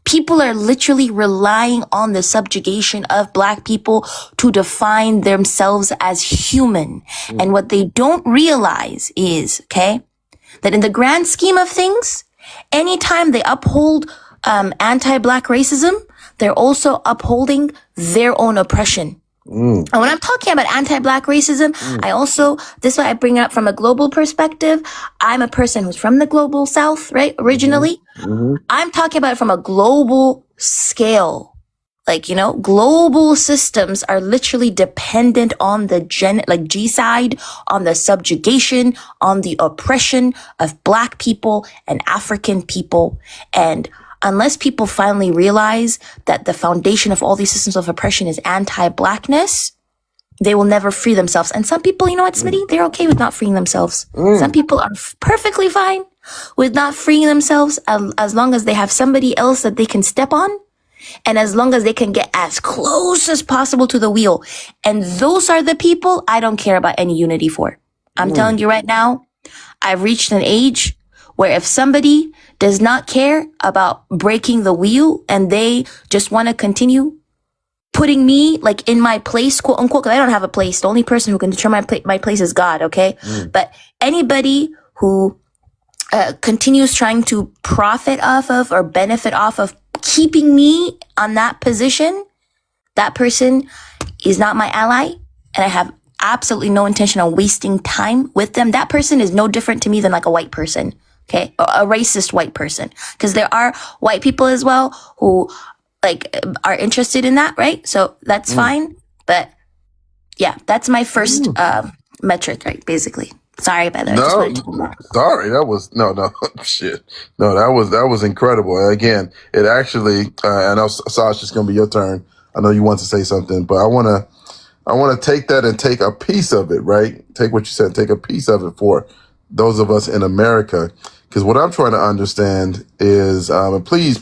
People are literally relying on the subjugation of Black people to define themselves as human. And what they don't realize is, okay, that in the grand scheme of things, anytime they uphold anti-Black racism, they're also upholding their own oppression. And when I'm talking about anti-Black racism, this is why I bring it up from a global perspective. I'm a person who's from the global South, right? Originally. I'm talking about it from a global scale. Like, you know, global systems are literally dependent on the G-side, on the subjugation, on the oppression of Black people and African people. And unless people finally realize that the foundation of all these systems of oppression is anti-Blackness, they will never free themselves. And some people, you know what, Smitty? They're okay with not freeing themselves. Some people are perfectly fine with not freeing themselves as long as they have somebody else that they can step on, and as long as they can get as close as possible to the wheel. And those are the people I don't care about any unity for. I'm telling you right now, I've reached an age where if somebody does not care about breaking the wheel and they just want to continue putting me like in my place, quote unquote, because I don't have a place. The only person who can determine my place is God, okay? But anybody who continues trying to profit off of or benefit off of keeping me on that position, that person is not my ally, and I have absolutely no intention of wasting time with them, that person is no different to me than like a white person. Okay. A racist white person. Because there are white people as well who like are interested in that, right? So that's fine. But yeah, that's my first metric, right? Basically. Sorry about that. I just No, wanted to sorry, that was no shit. No, that was incredible. Again, it actually. I know Sash, it's gonna be your turn. I know you want to say something, but I wanna take that and take a piece of it. Right? Take what you said, take a piece of it for those of us in America. Because what I'm trying to understand is, and please,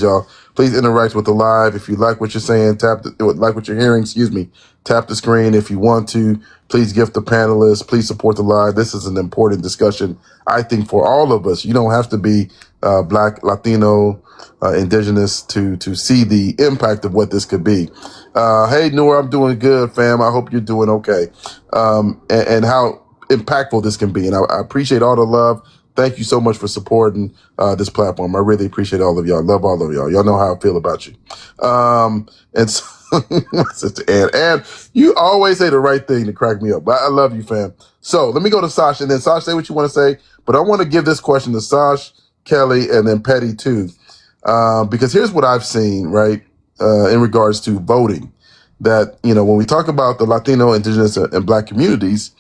y'all, please interact with the live. If you like what you're saying, like what you're hearing, excuse me, tap the screen. If you want to, please gift the panelists. Please support the live. This is an important discussion, I think, for all of us. You don't have to be Black, Latino, Indigenous to see the impact of what this could be. Hey, Noor, I'm doing good, fam. I hope you're doing okay. And how impactful this can be. And I appreciate all the love. Thank you so much for supporting this platform. I really appreciate all of y'all. Love all of y'all. Y'all know how I feel about you. And so, Sister Ann, you always say the right thing to crack me up. I love you, fam. So let me go to Sash, and then Sash, say what you want to say. But I want to give this question to Sash, Kelly, and then Petty too. Because here's what I've seen, right, in regards to voting. That, when we talk about the Latino, Indigenous, and Black communities,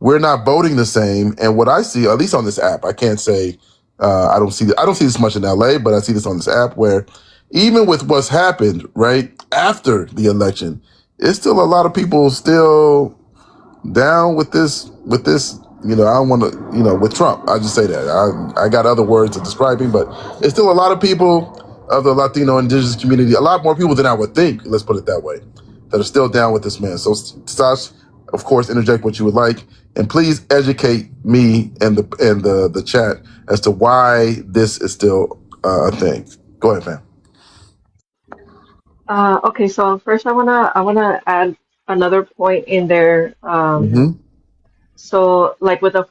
we're not voting the same. And what I see, at least on this app, I can't say I don't see this much in LA, but I see this on this app where even with what's happened right after the election, it's still a lot of people still down with this. I don't want to, with Trump. I just say that. I got other words to describe him, but it's still a lot of people of the Latino Indigenous community, a lot more people than I would think, let's put it that way, that are still down with this man. So, Sash, of course, interject what you would like. And please educate me and the chat as to why this is still a thing. Go ahead, fam. Okay, so first I wanna add another point in there. So like with the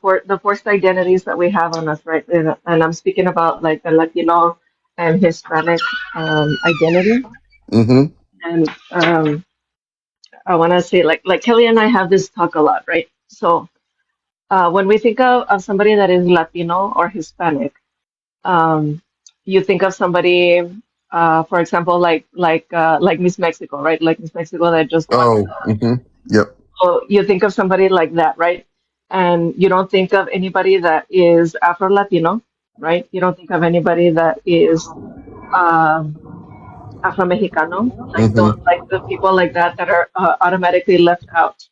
forced identities that we have on us, right? And I'm speaking about like the Latino and Hispanic identity. And I want to say like Kelly and I have this talk a lot, right? So when we think of somebody that is Latino or Hispanic, you think of somebody, for example, like Miss Mexico, right? Like Miss Mexico that just won. Yep. So you think of somebody like that, right? And you don't think of anybody that is Afro-Latino, right? You don't think of anybody that is Afro-Mexicano, like the people like that are automatically left out.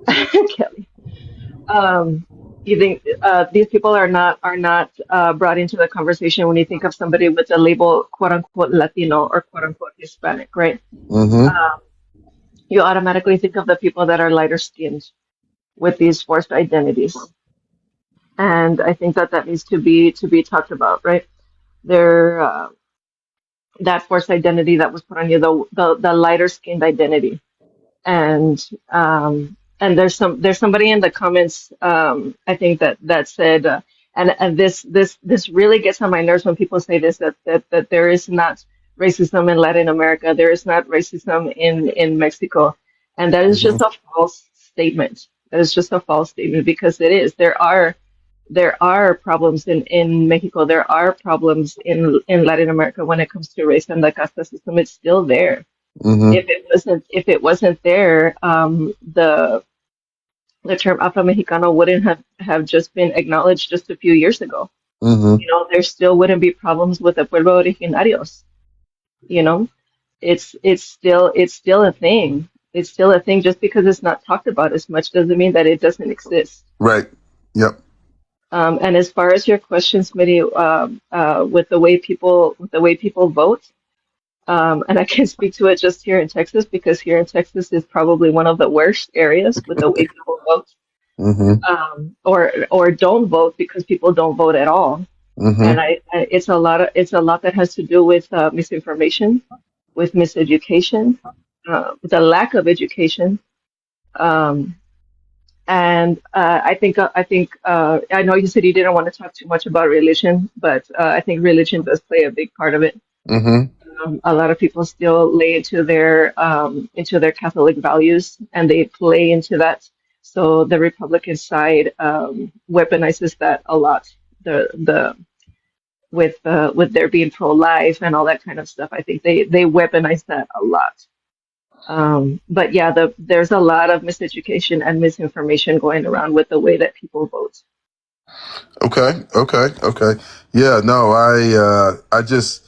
Kelly. You think these people are not brought into the conversation when you think of somebody with the label "quote unquote" Latino or "quote unquote" Hispanic, right? You automatically think of the people that are lighter skinned with these forced identities, and I think that needs to be talked about, right? That forced identity that was put on you, the lighter skinned identity, and there's somebody in the comments, I think that said, and this really gets on my nerves when people say this, that there is not racism in Latin America, there is not racism in Mexico, and that is just a false statement. That is just a false statement because it is. There are problems in Mexico. There are problems in Latin America when it comes to race, and the casta system. It's still there. If it wasn't there, the term Afro-Mexicano wouldn't have just been acknowledged just a few years ago. There still wouldn't be problems with the pueblo originarios. It's still a thing. It's still a thing. Just because it's not talked about as much doesn't mean that it doesn't exist. Right. Yep. And as far as your question, Smitty, with the way people vote, and I can speak to it just here in Texas because here in Texas is probably one of the worst areas with the way people vote, or don't vote because people don't vote at all. And it's a lot that has to do with misinformation, with miseducation, with a lack of education. And I think I know you said you didn't want to talk too much about religion, but I think religion does play a big part of it. A lot of people still lay into their Catholic values, and they play into that. So the Republican side weaponizes that a lot. The with their being pro-life and all that kind of stuff, I think they weaponize that a lot. But yeah, there's a lot of miseducation and misinformation going around with the way that people vote. Okay. Yeah, no, I just,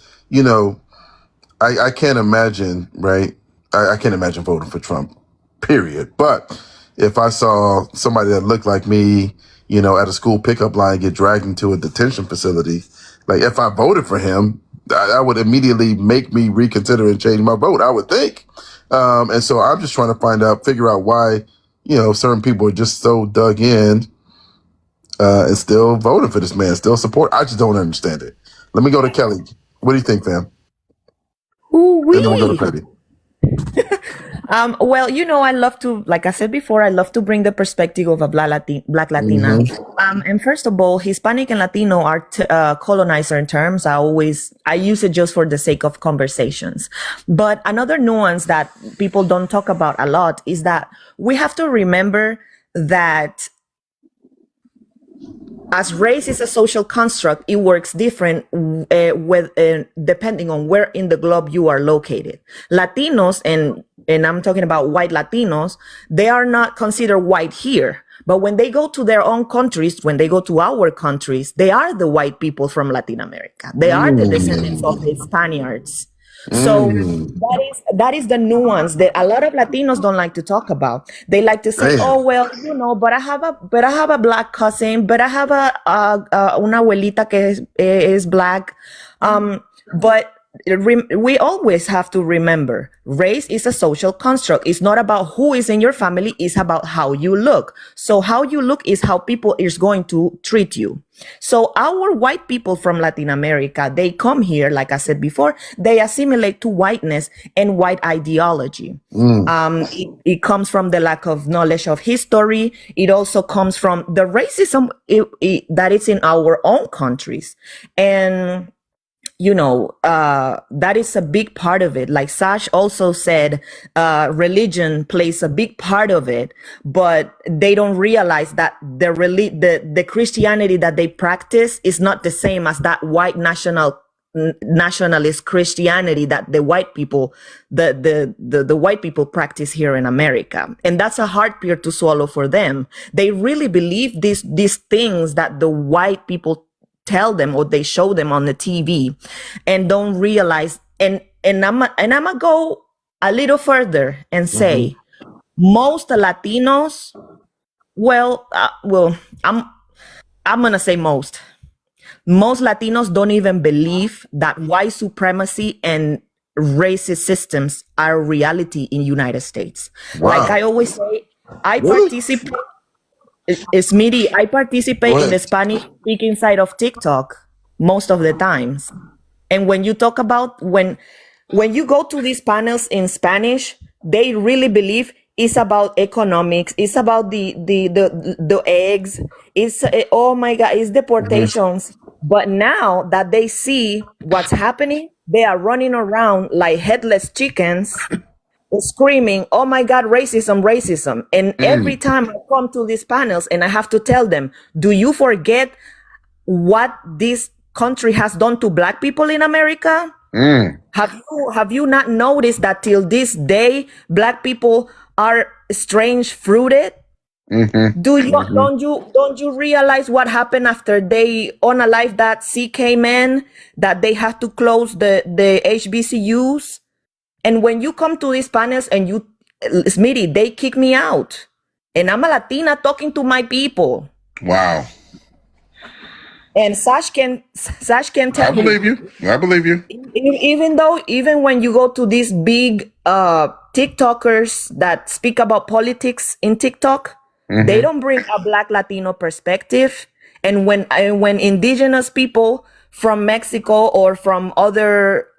I can't imagine, right? I can't imagine voting for Trump, period. But if I saw somebody that looked like me, at a school pickup line get dragged into a detention facility, like if I voted for him, that would immediately make me reconsider and change my vote, I would think. And so I'm just trying to figure out why, certain people are just so dug in and still voting for this man, still support. I just don't understand it. Let me go to Kelly. What do you think, fam? Ooh-wee. And then we'll go to Petty. Well, I love to, like I said before, I love to bring the perspective of a Black Latina. And first of all, Hispanic and Latino are colonizer terms. I use it just for the sake of conversations. But another nuance that people don't talk about a lot is that we have to remember that as race is a social construct, it works different depending on where in the globe you are located. Latinos, and I'm talking about white Latinos, they are not considered white here. But when they go to their own countries, when they go to our countries, they are the white people from Latin America. They are the descendants of the Spaniards. So that is the nuance that a lot of Latinos don't like to talk about. They like to say, "Oh well, but I have a black cousin, but I have una abuelita que is black." But we always have to remember, race is a social construct. It's not about who is in your family. It's about how you look. So how you look is how people is going to treat you. So our white people from Latin America, they come here, like I said before, they assimilate to whiteness and white ideology. It comes from the lack of knowledge of history. It also comes from the racism that is in our own countries. And that is a big part of it. Like Sash also said, religion plays a big part of it, but they don't realize that the Christianity that they practice is not the same as that white nationalist Christianity that the white people, the white people practice here in America. And that's a hard pill to swallow for them. They really believe these things that the white people tell them or they show them on the TV and don't realize. And I'm gonna go a little further and say most Latinos, I'm gonna say most Latinos don't even believe that white supremacy and racist systems are a reality in United States. Wow. Like I always say, I participate in the Spanish speaking side of TikTok most of the times. And when you talk about when you go to these panels in Spanish, they really believe it's about economics, it's about the eggs, it's oh my God, it's deportations. But now that they see what's happening, they are running around like headless chickens screaming, "Oh my God, racism." And every time I come to these panels and I have to tell them, do you forget what this country has done to Black people in America? Have you not noticed that till this day, Black people are strange fruited? Don't you realize what happened after they unalived that CK man, that they had to close the HBCUs? And when you come to these panels and Smitty, they kick me out. And I'm a Latina talking to my people. Wow. And Sash can tell I believe you. Even when you go to these big TikTokers that speak about politics in TikTok, they don't bring a Black Latino perspective. And when indigenous people from Mexico or from other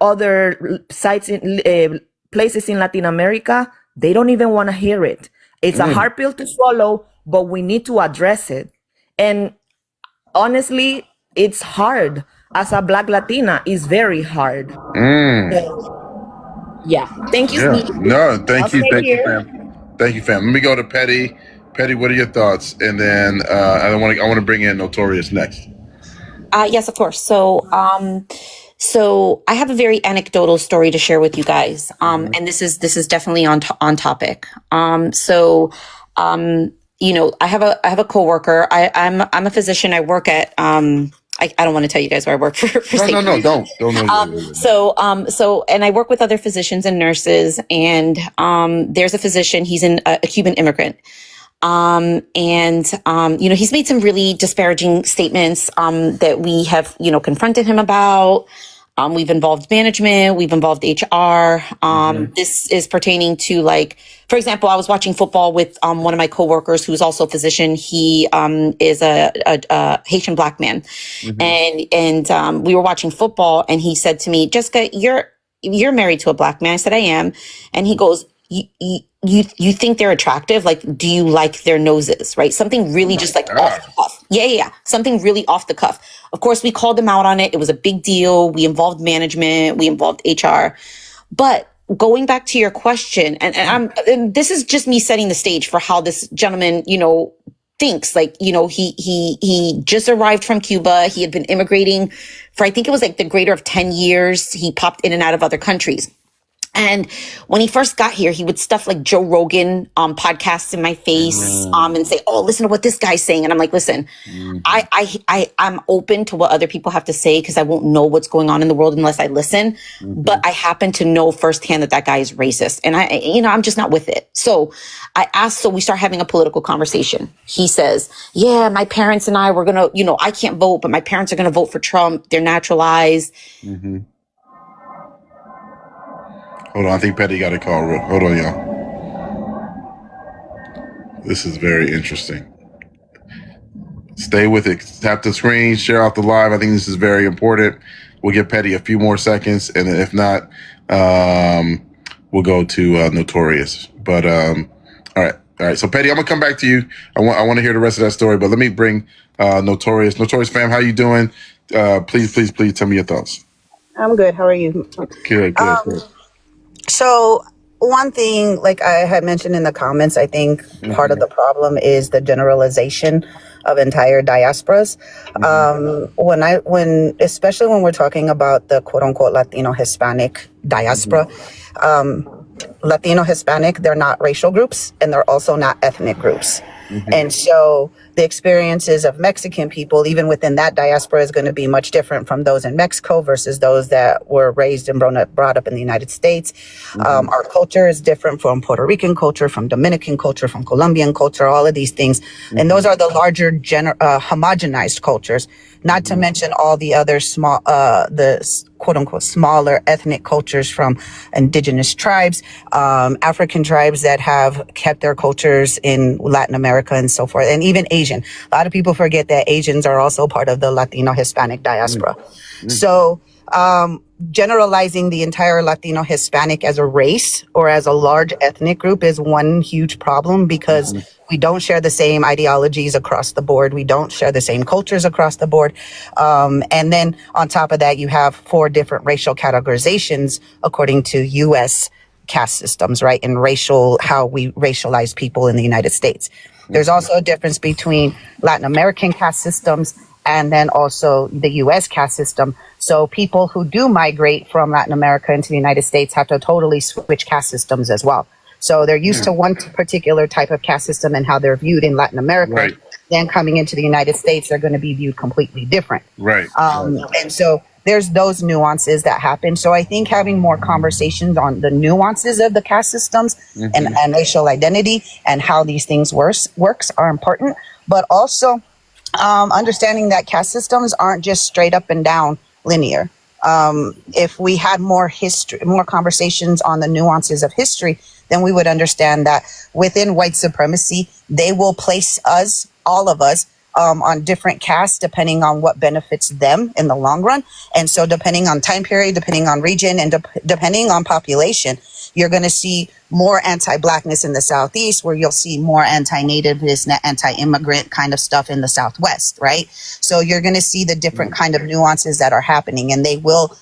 sites in places in Latin America, they don't even want to hear it. It's a hard pill to swallow, but we need to address it. And honestly, it's hard. as a Black Latina is very hard. Yeah. Thank you, Yeah. Steve. No, thank I'll you. stay Thank you, here. fam. Thank you, fam. Let me go to Petty. Petty, what are your thoughts? And then I want to bring in Notorious next. Yes, of course. So I have a very anecdotal story to share with you guys. And this is definitely on topic. I have a coworker. I'm a physician. I work at I don't want to tell you guys where I work for No, don't and I work with other physicians and nurses, and there's a physician, he's a Cuban immigrant. He's made some really disparaging statements that we have, confronted him about. We've involved management, we've involved HR. This is pertaining to, like, for example, I was watching football with one of my coworkers who's also a physician. He is a Haitian Black man. And we were watching football, and he said to me, "Jessica, you're married to a Black man." I said, "I am." And he goes, you think they're attractive? Like, do you like their noses? Right? Something really just like off the cuff. Yeah. Something really off the cuff. Of course, we called him out on it. It was a big deal. We involved management. We involved HR. But going back to your question, and this is just me setting the stage for how this gentleman, thinks. Like, he just arrived from Cuba. He had been immigrating for, I think it was like the greater of 10 years. He popped in and out of other countries. And when he first got here, he would stuff like Joe Rogan podcasts in my face and say, "Oh, listen to what this guy's saying." And I'm like, listen, I'm open to what other people have to say because I won't know what's going on in the world unless I listen. But I happen to know firsthand that guy is racist, and I'm just not with it. So I asked, so we start having a political conversation. He says, "Yeah, my parents and I were gonna, I can't vote, but my parents are gonna vote for Trump. They're naturalized." Hold on, I think Petty got a call. Hold on, y'all. This is very interesting. Stay with it. Tap the screen, share out the live. I think this is very important. We'll give Petty a few more seconds, and then if not, we'll go to Notorious. But all right. So Petty, I'm gonna come back to you. I want to hear the rest of that story, but let me bring Notorious. Notorious fam, how you doing? Please tell me your thoughts. I'm good. How are you? Good. So one thing, like I had mentioned in the comments, I think part of the problem is the generalization of entire diasporas. Especially when we're talking about the quote unquote Latino Hispanic diaspora, Latino Hispanic, they're not racial groups and they're also not ethnic groups. And so the experiences of Mexican people, even within that diaspora, is going to be much different from those in Mexico versus those that were raised and brought up in the United States. Our culture is different from Puerto Rican culture, from Dominican culture, from Colombian culture, all of these things. And those are the larger homogenized cultures, not to mention all the other small, quote unquote smaller ethnic cultures from indigenous tribes, African tribes that have kept their cultures in Latin America and so forth, and even Asian. A lot of people forget that Asians are also part of the Latino Hispanic diaspora. So generalizing the entire Latino Hispanic as a race or as a large ethnic group is one huge problem because we don't share the same ideologies across the board. We don't share the same cultures across the board. And then on top of that, you have 4 different racial categorizations according to U.S. caste systems, right? And how we racialize people in the United States. There's also a difference between Latin American caste systems and then also the U.S. caste system. So people who do migrate from Latin America into the United States have to totally switch caste systems as well. So they're used to one particular type of caste system and how they're viewed in Latin America. Right. Then coming into the United States, they're going to be viewed completely different. Right. And so there's those nuances that happen. So I think having more conversations on the nuances of the caste systems and racial identity and how these things works are important. But also understanding that caste systems aren't just straight up and down linear. If we had more conversations on the nuances of history, then we would understand that within white supremacy, they will place us, all of us, on different castes depending on what benefits them in the long run. And so depending on time period, depending on region, and depending on population, You're going to see more anti-blackness in the Southeast, where you'll see more anti-nativeness, anti-immigrant kind of stuff in the Southwest, right? So you're going to see the different kind of nuances that are happening, and they will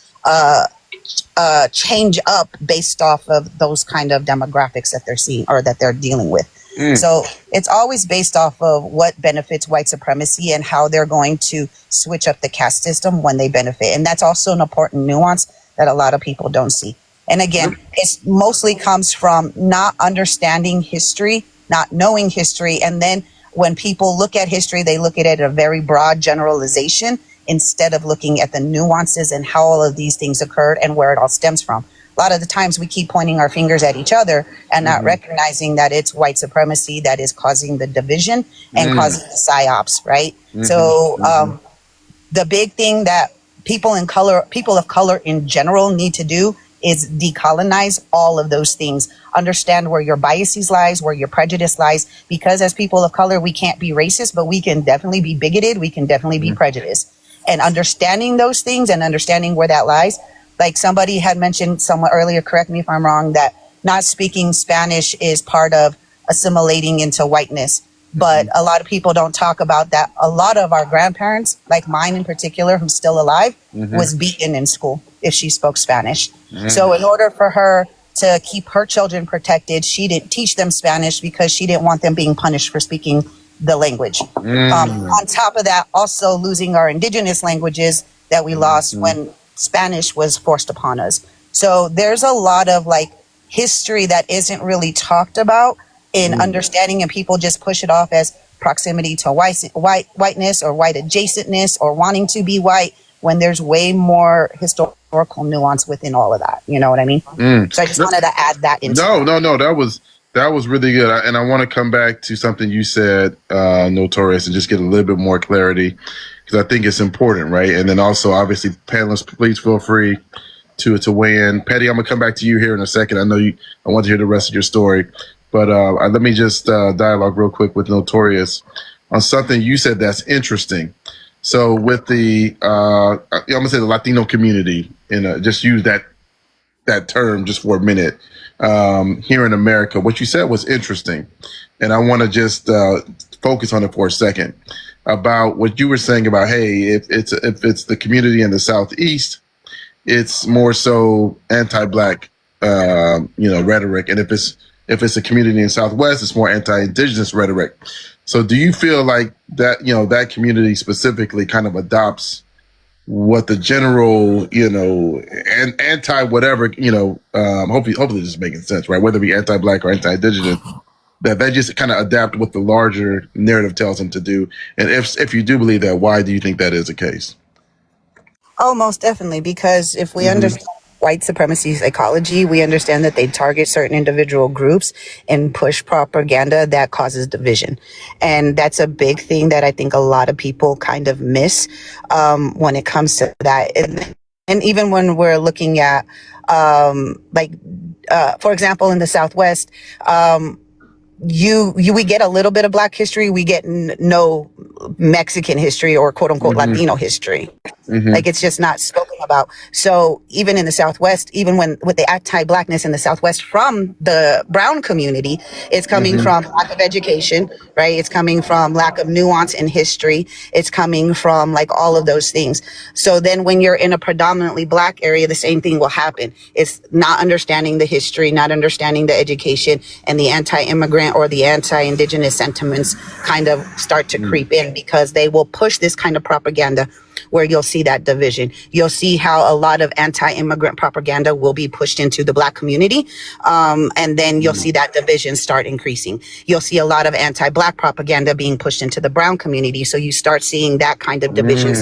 change up based off of those kind of demographics that they're seeing or that they're dealing with. So it's always based off of what benefits white supremacy and how they're going to switch up the caste system when they benefit. And that's also an important nuance that a lot of people don't see. And again, it mostly comes from not understanding history, not knowing history. And then when people look at history, they look at it a very broad generalization instead of looking at the nuances and how all of these things occurred and where it all stems from. A lot of the times we keep pointing our fingers at each other and not recognizing that it's white supremacy that is causing the division and causing the psyops, right? So the big thing that people of color in general need to do is decolonize all of those things. Understand where your biases lies, where your prejudice lies, because as people of color, we can't be racist, but we can definitely be bigoted. We can definitely be prejudiced. And understanding those things and understanding where that lies, like somebody had mentioned somewhat earlier, correct me if I'm wrong, that not speaking Spanish is part of assimilating into whiteness. But a lot of people don't talk about that. A lot of our grandparents, like mine in particular, who's still alive, was beaten in school if she spoke Spanish. So in order for her to keep her children protected, she didn't teach them Spanish because she didn't want them being punished for speaking the language. On top of that, also losing our indigenous languages that we lost when Spanish was forced upon us. So there's a lot of like history that isn't really talked about in understanding, and people just push it off as proximity to whiteness or white adjacentness or wanting to be white, when there's way more historical nuance within all of that. You know what I mean? So I just wanted to add that into that was really good. And I want to come back to something you said, Notorious, and just get a little bit more clarity, because I think it's important, right? And then also, obviously, panelists, please feel free to weigh in. Patty, I'm gonna come back to you here in a second. I want to hear the rest of your story, but let me just dialogue real quick with Notorious on something you said that's interesting. So with the I'm gonna say the Latino community, and just use that term just for a minute, here in America, what you said was interesting, and I want to just focus on it for a second about what you were saying about, hey, if it's the community in the Southeast, it's more so anti-black, rhetoric, and if it's a community in the Southwest, it's more anti-indigenous rhetoric. So do you feel like that, that community specifically kind of adopts what the general, and anti-whatever, hopefully this is making sense, right? Whether it be anti-black or anti-indigenous, that they just kind of adapt what the larger narrative tells them to do. And if you do believe that, why do you think that is the case? Oh, most definitely, because if we understand white supremacy psychology, we understand that they target certain individual groups and push propaganda that causes division. And that's a big thing that I think a lot of people kind of miss when it comes to that. And even when we're looking at, for example, in the Southwest, we get a little bit of Black history. We get no Mexican history or quote unquote Latino history. Like it's just not spoken about. So even in the Southwest, even with the anti-Blackness in the Southwest from the brown community, it's coming from lack of education, right? It's coming from lack of nuance in history. It's coming from like all of those things. So then when you're in a predominantly Black area, the same thing will happen. It's not understanding the history, not understanding the education, and the anti-immigrant or the anti-indigenous sentiments kind of start to creep in, because they will push this kind of propaganda where you'll see that division. You'll see how a lot of anti-immigrant propaganda will be pushed into the Black community. And then you'll see that division start increasing. You'll see a lot of anti-Black propaganda being pushed into the brown community. So you start seeing that kind of division.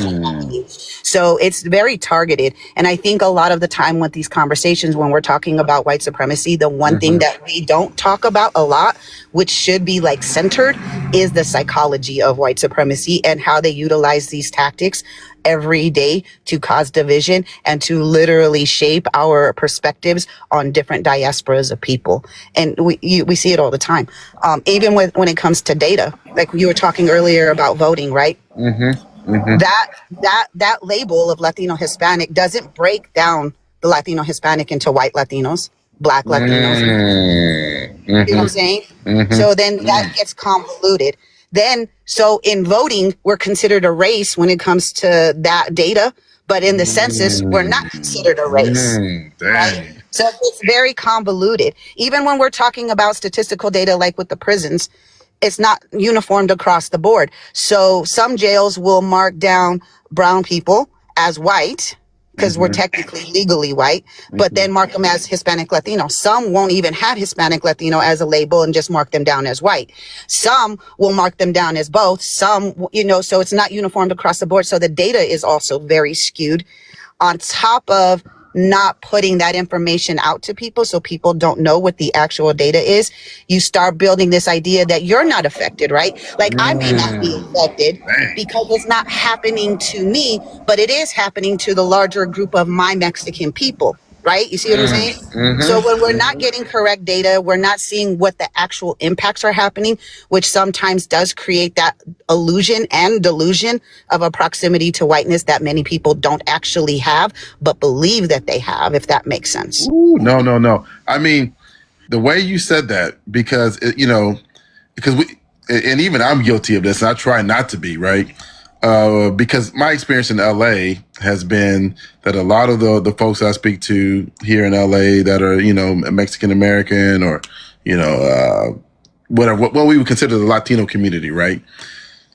So it's very targeted. And I think a lot of the time with these conversations, when we're talking about white supremacy, the one thing that we don't talk about a lot, which should be like centered, is the psychology of white supremacy and how they utilize these tactics every day to cause division and to literally shape our perspectives on different diasporas of people. And we see it all the time. Even when it comes to data, like you were talking earlier about voting, right? That label of Latino Hispanic doesn't break down the Latino Hispanic into white Latinos. Black Latinos. You know what I'm saying? So then that gets convoluted. Then, so in voting, we're considered a race when it comes to that data, but in the census, we're not considered a race. Right? So it's very convoluted. Even when we're talking about statistical data, like with the prisons, it's not uniformed across the board. So some jails will mark down brown people as white, because we're technically legally white, but then mark them as Hispanic Latino. Some won't even have Hispanic Latino as a label and just mark them down as white. Some will mark them down as both. Some, you know, so it's not uniformed across the board. So the data is also very skewed, on top of not putting that information out to people so people don't know what the actual data is. You start building this idea that you're not affected, right? Like I may not be affected because it's not happening to me, but it is happening to the larger group of my Mexican people, right? You see what I'm saying? So when we're not getting correct data, we're not seeing what the actual impacts are happening, which sometimes does create that illusion and delusion of a proximity to whiteness that many people don't actually have, but believe that they have, if that makes sense. Ooh, no. I mean, the way you said that, because, because and even I'm guilty of this, and I try not to be, right? Because my experience in LA has been that a lot of the folks I speak to here in LA that are, Mexican American or, whatever, what we would consider the Latino community, right?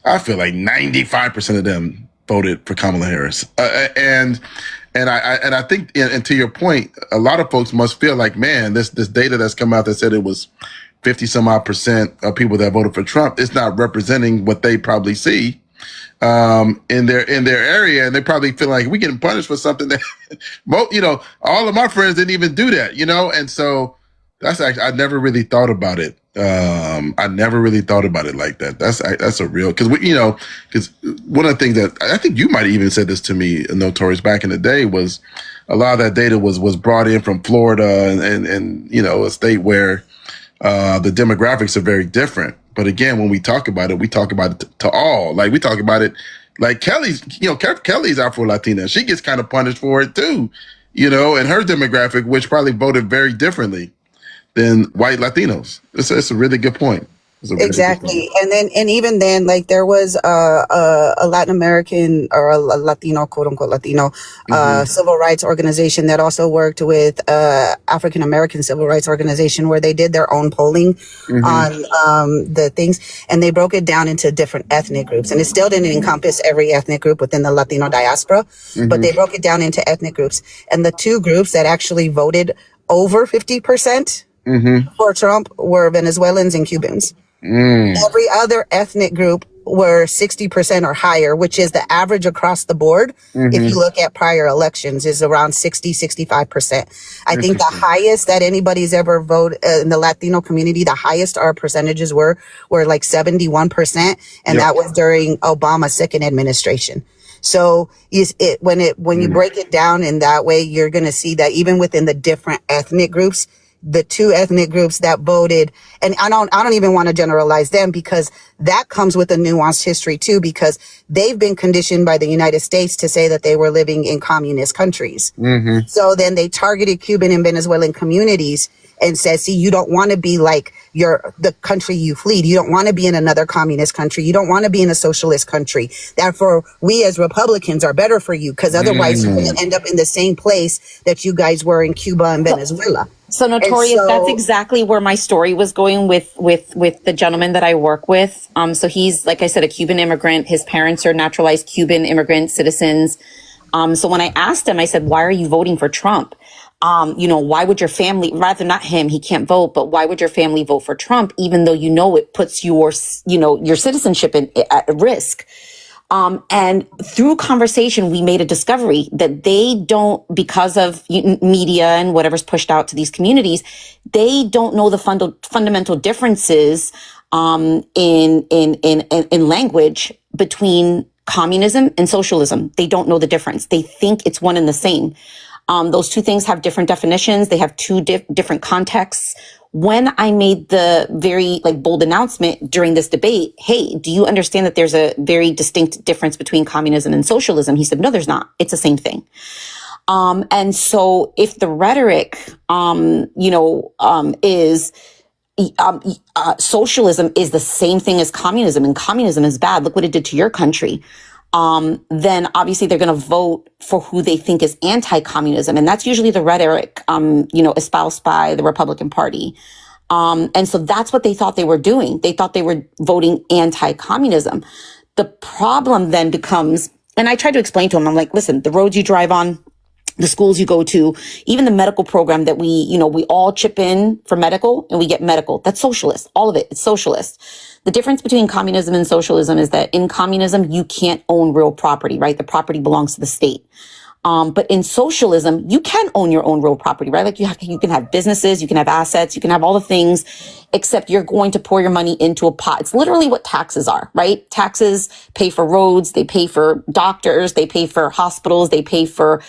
I feel like 95% of them voted for Kamala Harris. And I think, and to your point, a lot of folks must feel like, man, this data that's come out that said it was 50 some odd % of people that voted for Trump, it's not representing what they probably see in their area, and they probably feel like we getting punished for something that all of my friends didn't even do that, and so that's actually, I never really thought about it. I never really thought about it like that. That's a real, because because one of the things that I think you might have even said this to me, Notorious, back in the day, was a lot of that data was brought in from Florida and a state where the demographics are very different. But again, when we talk about it to all. Like we talk about it, like Kelly's Afro-Latina. She gets kind of punished for it too, and her demographic, which probably voted very differently than white Latinos. It's a really good point. Exactly. And even then, like there was a Latin American or a Latino, quote unquote Latino, civil rights organization that also worked with African American civil rights organization, where they did their own polling on the things, and they broke it down into different ethnic groups. And it still didn't encompass every ethnic group within the Latino diaspora, but they broke it down into ethnic groups. And the two groups that actually voted over 50% for Trump were Venezuelans and Cubans. Every other ethnic group were 60% or higher, which is the average across the board. If you look at prior elections, is around 65%. I think the highest that anybody's ever voted in the Latino community, the highest our percentages were like 71%. And that was during Obama's second administration. So when you break it down in that way, you're going to see that even within the different ethnic groups, the two ethnic groups that voted, and I don't even want to generalize them, because that comes with a nuanced history too, because they've been conditioned by the United States to say that they were living in communist countries. So then they targeted Cuban and Venezuelan communities and said, see, you don't want to be like the country you fled. You don't want to be in another communist country. You don't want to be in a socialist country. Therefore, we as Republicans are better for you, because otherwise you're going to end up in the same place that you guys were in Cuba and Venezuela. So Notorious, that's exactly where my story was going with the gentleman that I work with. So he's, like I said, a Cuban immigrant. His parents are naturalized Cuban immigrant citizens. So when I asked him, I said, why are you voting for Trump? Why would your family, rather not him, he can't vote, but why would your family vote for Trump, even though it puts your citizenship at risk? And through conversation, we made a discovery that they don't, because of media and whatever's pushed out to these communities, they don't know the fundamental differences in language between communism and socialism. They don't know the difference. They think it's one and the same. Those two things have different definitions. They have two different contexts. When I made the very bold announcement during this debate, hey, do you understand that there's a very distinct difference between communism and socialism? He said, no, there's not. It's the same thing. And so if the rhetoric, is socialism is the same thing as communism, and communism is bad, look what it did to your country, then obviously they're going to vote for who they think is anti-communism. And that's usually the rhetoric, espoused by the Republican Party. And so that's what they thought they were doing. They thought they were voting anti-communism. The problem then becomes, and I tried to explain to them, I'm like, listen, the roads you drive on, the schools you go to, even the medical program that we all chip in for medical and we get medical. That's socialist. All of it. It's socialist. The difference between communism and socialism is that in communism, you can't own real property, right? The property belongs to the state. But in socialism, you can own your own real property, right? Like you can have businesses, you can have assets, you can have all the things, except you're going to pour your money into a pot. It's literally what taxes are, right? Taxes pay for roads, they pay for doctors, they pay for hospitals, they pay for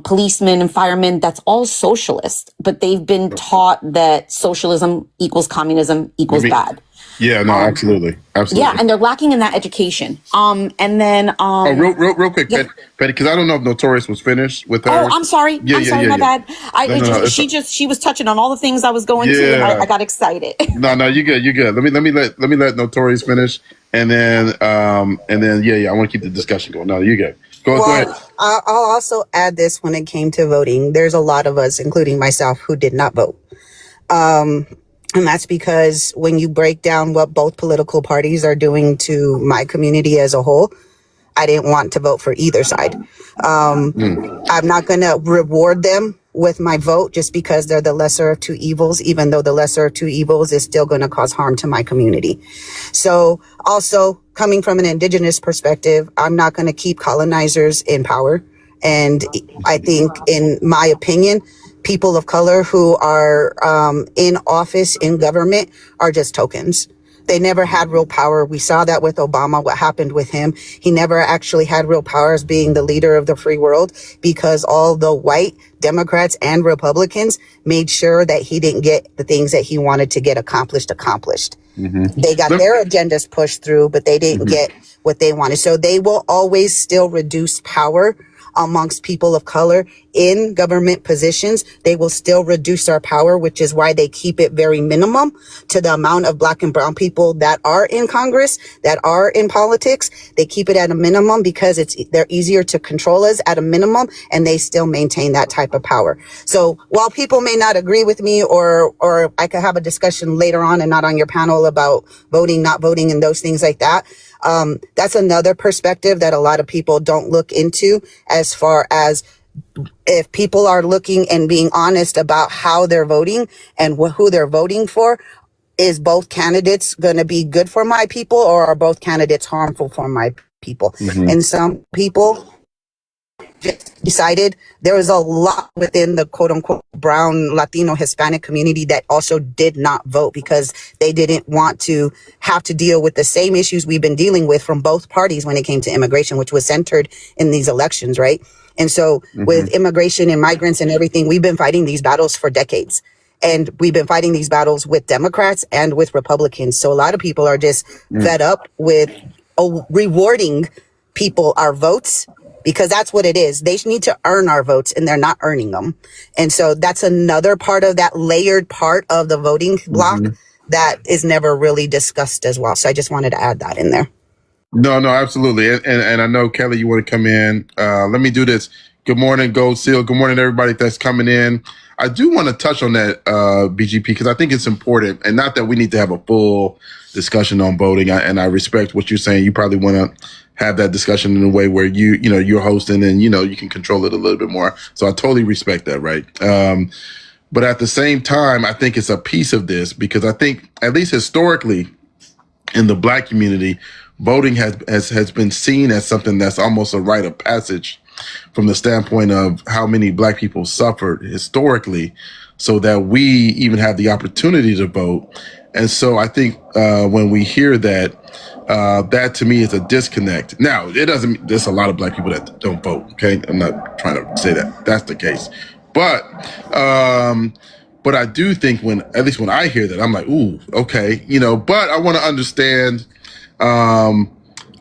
policemen and firemen. That's all socialist, but they've been taught that socialism equals communism equals bad. Yeah, no, absolutely. Yeah, and they're lacking in that education. And then real quick, Petty, because I don't know if Notorious was finished with her. Oh, I'm sorry. My bad. She was touching on all the things I was going to, and I got excited. No, you're good. You're good. Let me let Notorious finish, and then I want to keep the discussion going. No, you're good. Go ahead. I'll also add this: when it came to voting, there's a lot of us, including myself, who did not vote. And that's because when you break down what both political parties are doing to my community as a whole, I didn't want to vote for either side. I'm not going to reward them with my vote just because they're the lesser of two evils, even though the lesser of two evils is still going to cause harm to my community. So also coming from an indigenous perspective, I'm not going to keep colonizers in power. And I think, in my opinion, people of color who are in office, in government, are just tokens. They never had real power. We saw that with Obama, what happened with him. He never actually had real power as being the leader of the free world because all the white Democrats and Republicans made sure that he didn't get the things that he wanted to get accomplished. They got their agendas pushed through, but they didn't get what they wanted. So they will always still reduce power amongst people of color in government positions. They will still reduce our power, which is why they keep it very minimum to the amount of black and brown people that are in Congress, that are in politics. They keep it at a minimum because they're easier to control us at a minimum, and they still maintain that type of power. So while people may not agree with me, or I could have a discussion later on and not on your panel about voting, not voting, and those things like that, that's another perspective that a lot of people don't look into, as far as if people are looking and being honest about how they're voting and who they're voting for. Is both candidates going to be good for my people, or are both candidates harmful for my people? And some people just decided. There was a lot within the quote unquote brown, Latino, Hispanic community that also did not vote because they didn't want to have to deal with the same issues we've been dealing with from both parties when it came to immigration, which was centered in these elections, right? And so with immigration and migrants and everything, we've been fighting these battles for decades. And we've been fighting these battles with Democrats and with Republicans. So a lot of people are just fed up with rewarding people our votes, because that's what it is. They need to earn our votes, and they're not earning them. And so that's another part of that layered part of the voting block that is never really discussed as well. So I just wanted to add that in there. No, absolutely. And I know, Kelly, you want to come in. Let me do this. Good morning, Gold Seal. Good morning, everybody that's coming in. I do want to touch on that, BGP, because I think it's important, and not that we need to have a full discussion on voting. And I respect what you're saying. You probably want to have that discussion in a way where you're hosting and, you can control it a little bit more. So I totally respect that. Right. But at the same time, I think it's a piece of this, because I think, at least historically in the Black community, voting has been seen as something that's almost a rite of passage from the standpoint of how many Black people suffered historically, so that we even have the opportunity to vote. And so I think when we hear that, that to me is a disconnect. Now, there's a lot of Black people that don't vote. Okay. I'm not trying to say that that's the case, but I do think at least when I hear that, I'm like, ooh, okay, but I want to understand,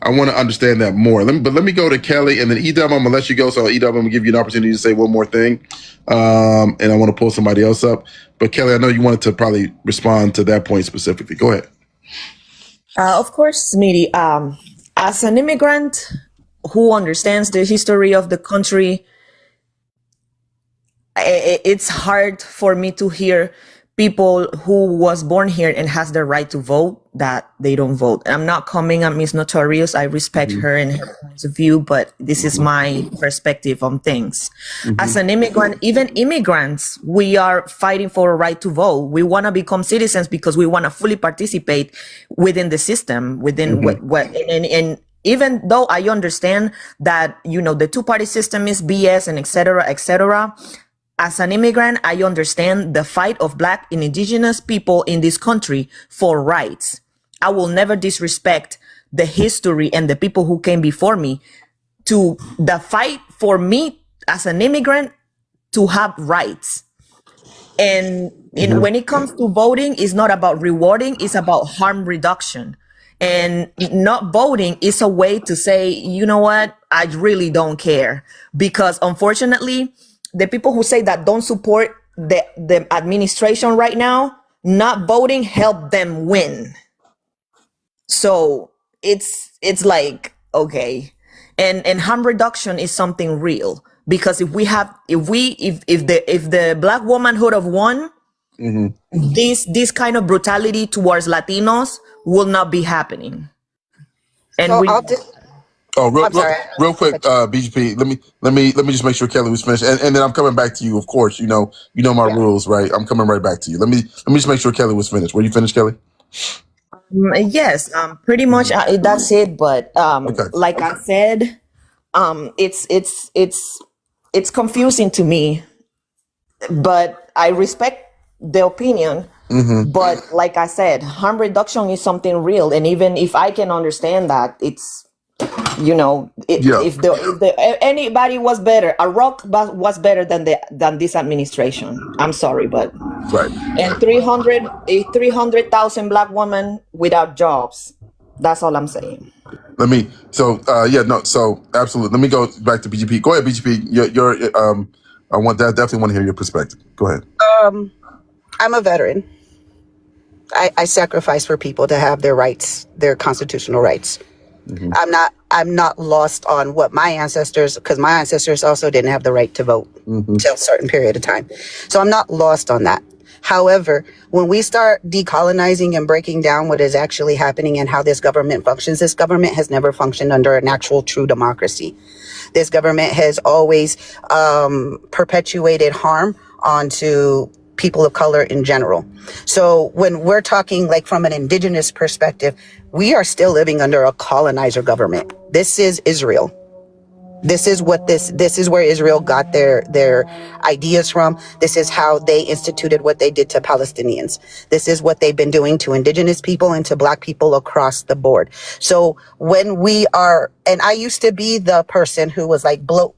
I want to understand that more. Let me go to Kelly, and then Edom, I'm gonna let you go. So Edom, I'm gonna give you an opportunity to say one more thing, and I want to pull somebody else up. But Kelly, I know you wanted to probably respond to that point specifically. Go ahead. Of course, Smitty. As an immigrant who understands the history of the country, it's hard for me to hear people who was born here and has the right to vote that they don't vote. And I'm not coming at Miss Notorious. I respect her and her points of view, but this is my perspective on things. As an immigrant, even immigrants, we are fighting for a right to vote. We want to become citizens because we want to fully participate within the system, within and even though I understand that, you know, the two-party system is BS and et cetera, as an immigrant, I understand the fight of Black and Indigenous people in this country for rights. I will never disrespect the history and the people who came before me to the fight for me as an immigrant to have rights. And when it comes to voting, it's not about rewarding, it's about harm reduction. And not voting is a way to say, you know what, I really don't care. Because unfortunately, the people who say that don't support the administration right now, not voting helped them win. So it's like, okay. And harm reduction is something real, because if the Black womanhood have won, this kind of brutality towards Latinos will not be happening. And so real quick, BGP. Let me just make sure Kelly was finished, and then I'm coming back to you. Of course, you know my rules, right? I'm coming right back to you. Let me just make sure Kelly was finished. Were you finished, Kelly? Yes, pretty much that's it. But like I said, it's confusing to me. But I respect the opinion. But like I said, harm reduction is something real, and even if I can understand that, it's, you know, if anybody was better, Iraq was better than this administration. I'm sorry, but and 300,000 Black women without jobs. That's all I'm saying. So absolutely. Let me go back to BGP. Go ahead, BGP. I definitely want to hear your perspective. Go ahead. I'm a veteran. I sacrifice for people to have their rights, their constitutional rights. I'm not lost on what my ancestors, because my ancestors also didn't have the right to vote till a certain period of time. So I'm not lost on that. However, when we start decolonizing and breaking down what is actually happening and how this government functions, this government has never functioned under an actual true democracy. This government has always perpetuated harm onto people of color in general. So when we're talking like from an indigenous perspective, we are still living under a colonizer government. This is Israel. This is where Israel got their ideas from. This is how they instituted what they did to Palestinians. This is what they've been doing to indigenous people and to Black people across the board. So when we are, and I used to be the person who was like, vote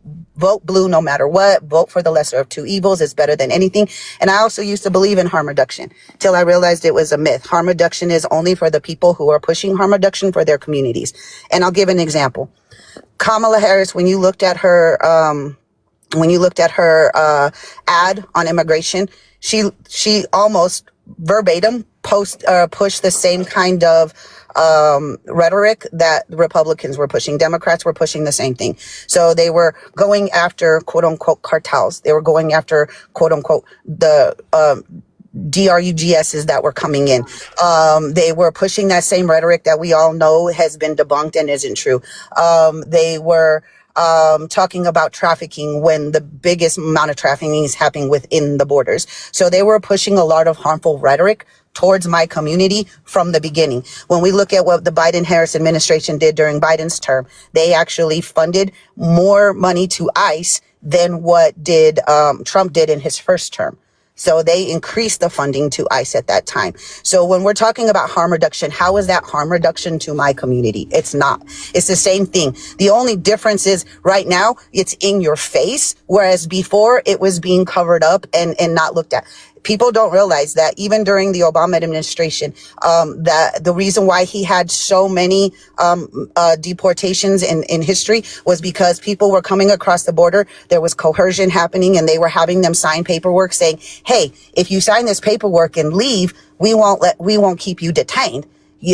blue no matter what, vote for the lesser of two evils, it's better than anything. And I also used to believe in harm reduction till I realized it was a myth. Harm reduction is only for the people who are pushing harm reduction for their communities. And I'll give an example. Kamala Harris, when you looked at her ad on immigration, she almost verbatim pushed the same kind of rhetoric that Republicans were pushing. Democrats were pushing the same thing. So they were going after quote unquote cartels. They were going after quote unquote the DRUGSs that were coming in. They were pushing that same rhetoric that we all know has been debunked and isn't true. They were talking about trafficking when the biggest amount of trafficking is happening within the borders. So they were pushing a lot of harmful rhetoric towards my community from the beginning. When we look at what the Biden-Harris administration did during Biden's term, they actually funded more money to ICE than what Trump did in his first term. So they increased the funding to ICE at that time. So when we're talking about harm reduction, how is that harm reduction to my community? It's not. It's the same thing. The only difference is right now it's in your face, whereas before it was being covered up and not looked at. People don't realize that even during the Obama administration, that the reason why he had so many deportations in history was because people were coming across the border. There was coercion happening, and they were having them sign paperwork saying, "Hey, if you sign this paperwork and leave, we won't keep you detained.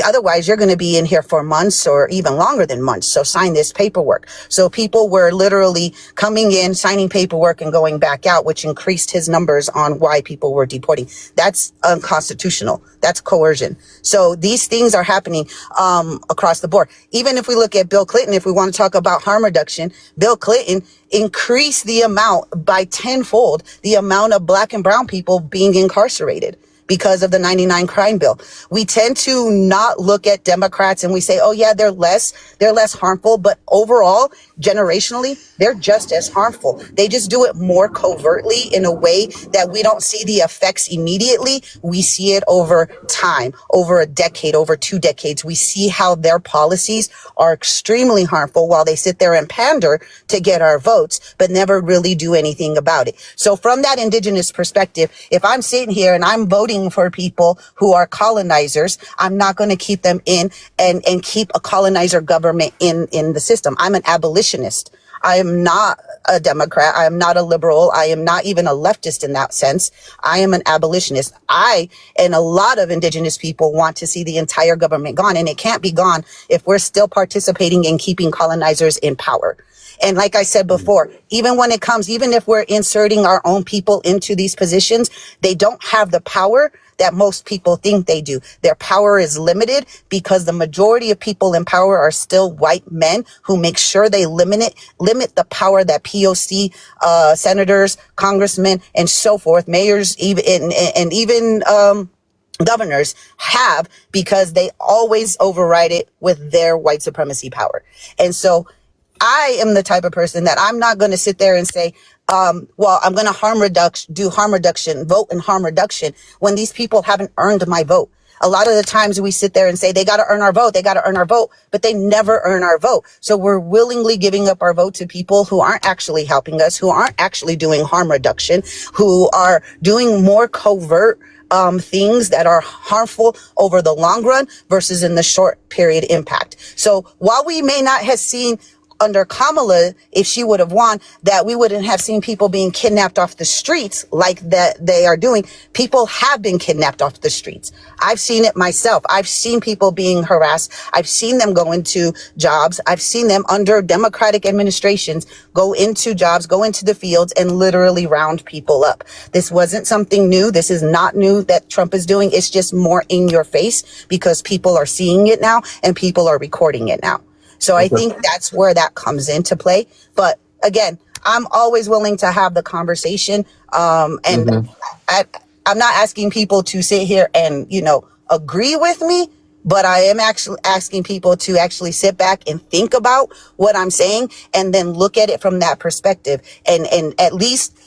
Otherwise, you're going to be in here for months or even longer than months. So sign this paperwork." So people were literally coming in, signing paperwork and going back out, which increased his numbers on why people were deporting. That's unconstitutional. That's coercion. So these things are happening across the board. Even if we look at Bill Clinton, if we want to talk about harm reduction, Bill Clinton increased the amount by tenfold, the amount of Black and brown people being incarcerated because of the 99 crime bill. We tend to not look at Democrats and we say, oh yeah, they're less harmful, but overall, generationally, they're just as harmful. They just do it more covertly in a way that we don't see the effects immediately. We see it over time, over a decade, over 2 decades. We see how their policies are extremely harmful while they sit there and pander to get our votes, but never really do anything about it. So from that indigenous perspective, if I'm sitting here and I'm voting for people who are colonizers, I'm not going to keep them in and keep a colonizer government in the system. I'm an abolitionist. I am not a Democrat. I am not a liberal. I am not even a leftist in that sense. I am an abolitionist. I and a lot of indigenous people want to see the entire government gone, and it can't be gone if we're still participating in keeping colonizers in power. And like I said before, even if we're inserting our own people into these positions, they don't have the power that most people think they do. Their power is limited because the majority of people in power are still white men who make sure they limit the power that POC, senators, congressmen, and so forth, mayors, even governors have, because they always override it with their white supremacy power. And so I am the type of person that I'm not going to sit there and say, well, I'm going to do harm reduction, vote in harm reduction, when these people haven't earned my vote. A lot of the times we sit there and say, they got to earn our vote, but they never earn our vote. So we're willingly giving up our vote to people who aren't actually helping us, who aren't actually doing harm reduction, who are doing more covert things that are harmful over the long run versus in the short period impact. So while we may not have seen under Kamala, if she would have won, that we wouldn't have seen people being kidnapped off the streets like that they are doing. People have been kidnapped off the streets. I've seen it myself. I've seen people being harassed. I've seen them go into jobs. I've seen them under Democratic administrations go into jobs, go into the fields, and literally round people up. This wasn't something new. This is not new that Trump is doing. It's just more in your face because people are seeing it now and people are recording it now. So I think that's where that comes into play. But again, I'm always willing to have the conversation. I'm not asking people to sit here and, agree with me, but I am actually asking people to actually sit back and think about what I'm saying and then look at it from that perspective and at least,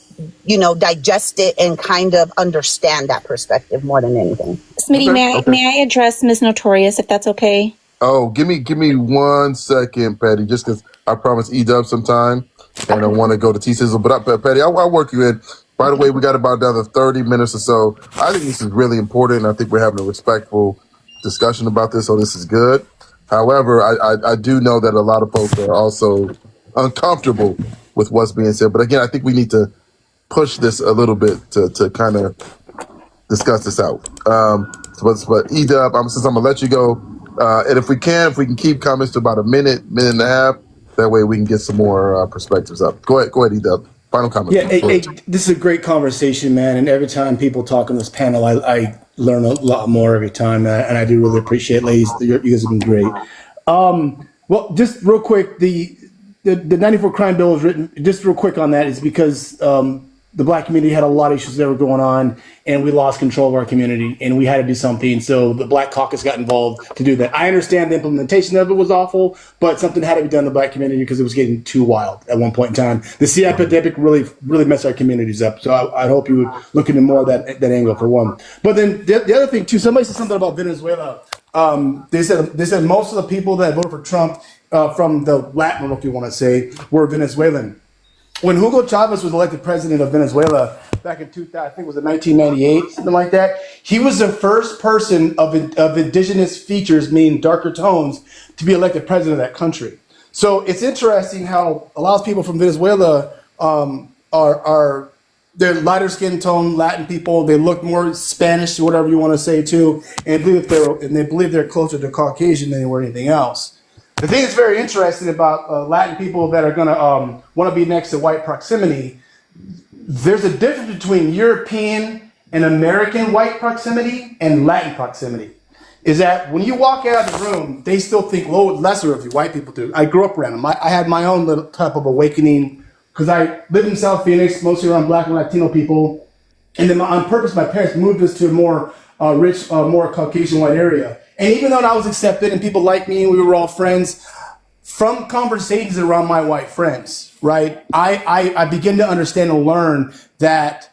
digest it and kind of understand that perspective more than anything. Smitty, may I address Ms. Notorious, if that's okay? Oh, give me 1 second, Patty, just because I promised E-Dub some time, and I want to go to T-Sizzle. But Patty, I'll work you in. By the way, we got about another 30 minutes or so. I think this is really important. I think we're having a respectful discussion about this, so this is good. However, I do know that a lot of folks are also uncomfortable with what's being said. But again, I think we need to push this a little bit to kind of discuss this out. But E-Dub, since I'm going to let you go, and if we can keep comments to about a minute and a half, that way we can get some more perspectives up. Go ahead, E-Dub. Final comment. Yeah, this is a great conversation, man. And every time people talk on this panel, I learn a lot more every time. And I do really appreciate it, ladies. You guys have been great. Well, just real quick, the 94 crime bill was written, just real quick on that, is because the Black community had a lot of issues that were going on, and we lost control of our community, and we had to do something. So the Black Caucus got involved to do that. I understand the implementation of it was awful, but something had to be done in the Black community because it was getting too wild at one point in time. The sea epidemic really messed our communities up. So I hope you would look into more of that angle for one. But then the other thing too, somebody said something about Venezuela. They said most of the people that voted for Trump from the Latin, if you want to say, were Venezuelan. when Hugo Chavez was elected president of Venezuela back in 2000, I think it was in 1998, something like that, he was the first person of indigenous features, meaning darker tones, to be elected president of that country. So it's interesting how a lot of people from Venezuela are they're lighter skin tone Latin people. They look more Spanish, whatever you want to say too, and they believe they're closer to Caucasian than they were anything else. The thing that's very interesting about Latin people that are going to want to be next to white proximity, there's a difference between European and American white proximity and Latin proximity. Is that when you walk out of the room, they still think lesser of you, white people do. I grew up around them. I had my own little type of awakening because I lived in South Phoenix, mostly around Black and Latino people. And then on purpose, my parents moved us to a more rich, more Caucasian white area. And even though I was accepted and people liked me and we were all friends, from conversations around my white friends, right, I begin to understand and learn that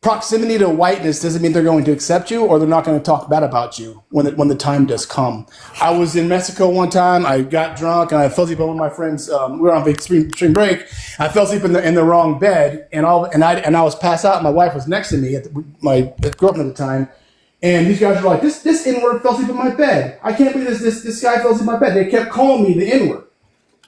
proximity to whiteness doesn't mean they're going to accept you or they're not going to talk bad about you when the time does come. I was in Mexico one time. I got drunk and I fell asleep on one of my friends. We were on spring break. I fell asleep in the wrong bed and I was passed out. And my wife was next to me at my girlfriend at the time. And these guys were like, this N-word fell asleep in my bed. I can't believe this guy fell asleep in my bed. They kept calling me the N-word.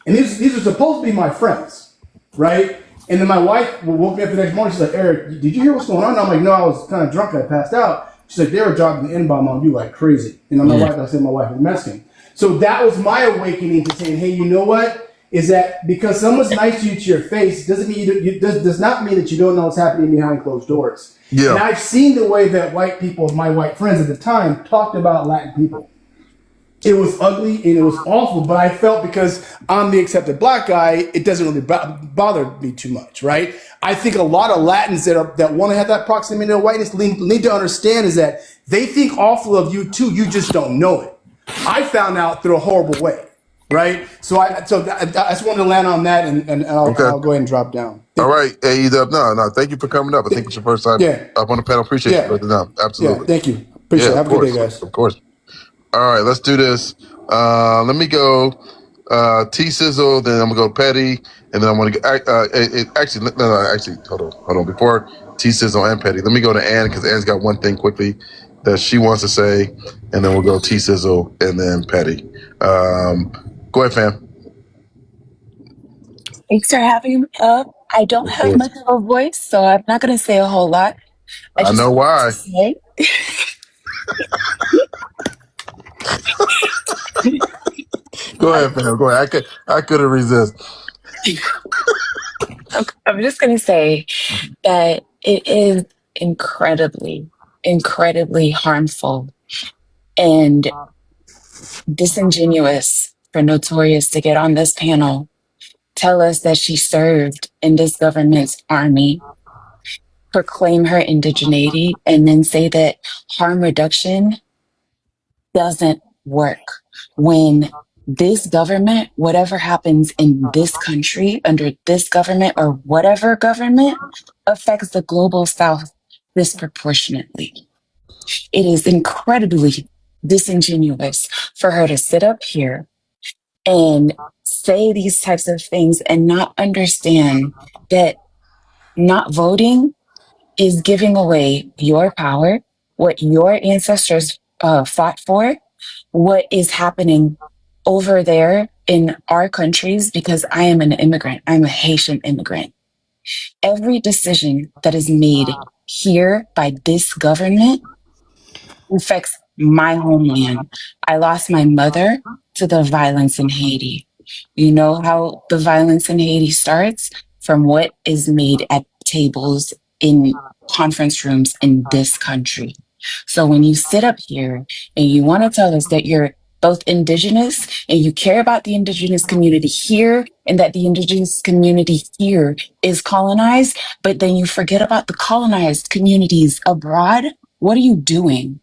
And these are supposed to be my friends, right? And then my wife woke me up the next morning. She's like, Eric, did you hear what's going on? And I'm like, no, I was kind of drunk and I passed out. She's like, they were dropping the N-bomb on you like crazy. And my wife, I said my wife was Mexican. So that was my awakening to saying, hey, you know what? Is that because someone's nice to you to your face doesn't mean does not mean that you don't know what's happening behind closed doors. Yeah. And I've seen the way that white people, my white friends at the time, talked about Latin people. It was ugly and it was awful, but I felt because I'm the accepted black guy, it doesn't really bother me too much, right? I think a lot of Latins that want to have that proximity to whiteness need to understand is that they think awful of you too, you just don't know it. I found out through a horrible way, right? So I just wanted to land on that and I'll go ahead and drop down. All right, no, thank you for coming up. I think it's your first time up on the panel. Appreciate you, brother. No, absolutely. Yeah, thank you. Appreciate it. Have a good day, guys. Of course. All right, let's do this. Let me go T Sizzle, then I'm gonna go Petty, and then I'm gonna go. Actually, hold on. Before T Sizzle and Petty, let me go to Ann because Ann's got one thing quickly that she wants to say, and then we'll go T Sizzle and then Petty. Go ahead, fam. Thanks for having me up. I don't have much of a voice, so I'm not going to say a whole lot. I know why. Go ahead, fam. Go ahead. I couldn't resist. I'm just going to say that it is incredibly, incredibly harmful and disingenuous for Notorious to get on this panel, tell us that she served in this government's army, proclaim her indigeneity, and then say that harm reduction doesn't work when this government, whatever happens in this country, under this government or whatever government, affects the global South disproportionately. It is incredibly disingenuous for her to sit up here and say these types of things and not understand that not voting is giving away your power, what your ancestors fought for, what is happening over there in our countries, because I am an immigrant. I'm a Haitian immigrant. Every decision that is made here by this government affects my homeland. I lost my mother to the violence in Haiti. You know how the violence in Haiti starts? From what is made at tables in conference rooms in this country. So when you sit up here and you want to tell us that you're both indigenous and you care about the indigenous community here and that the indigenous community here is colonized, but then you forget about the colonized communities abroad, what are you doing?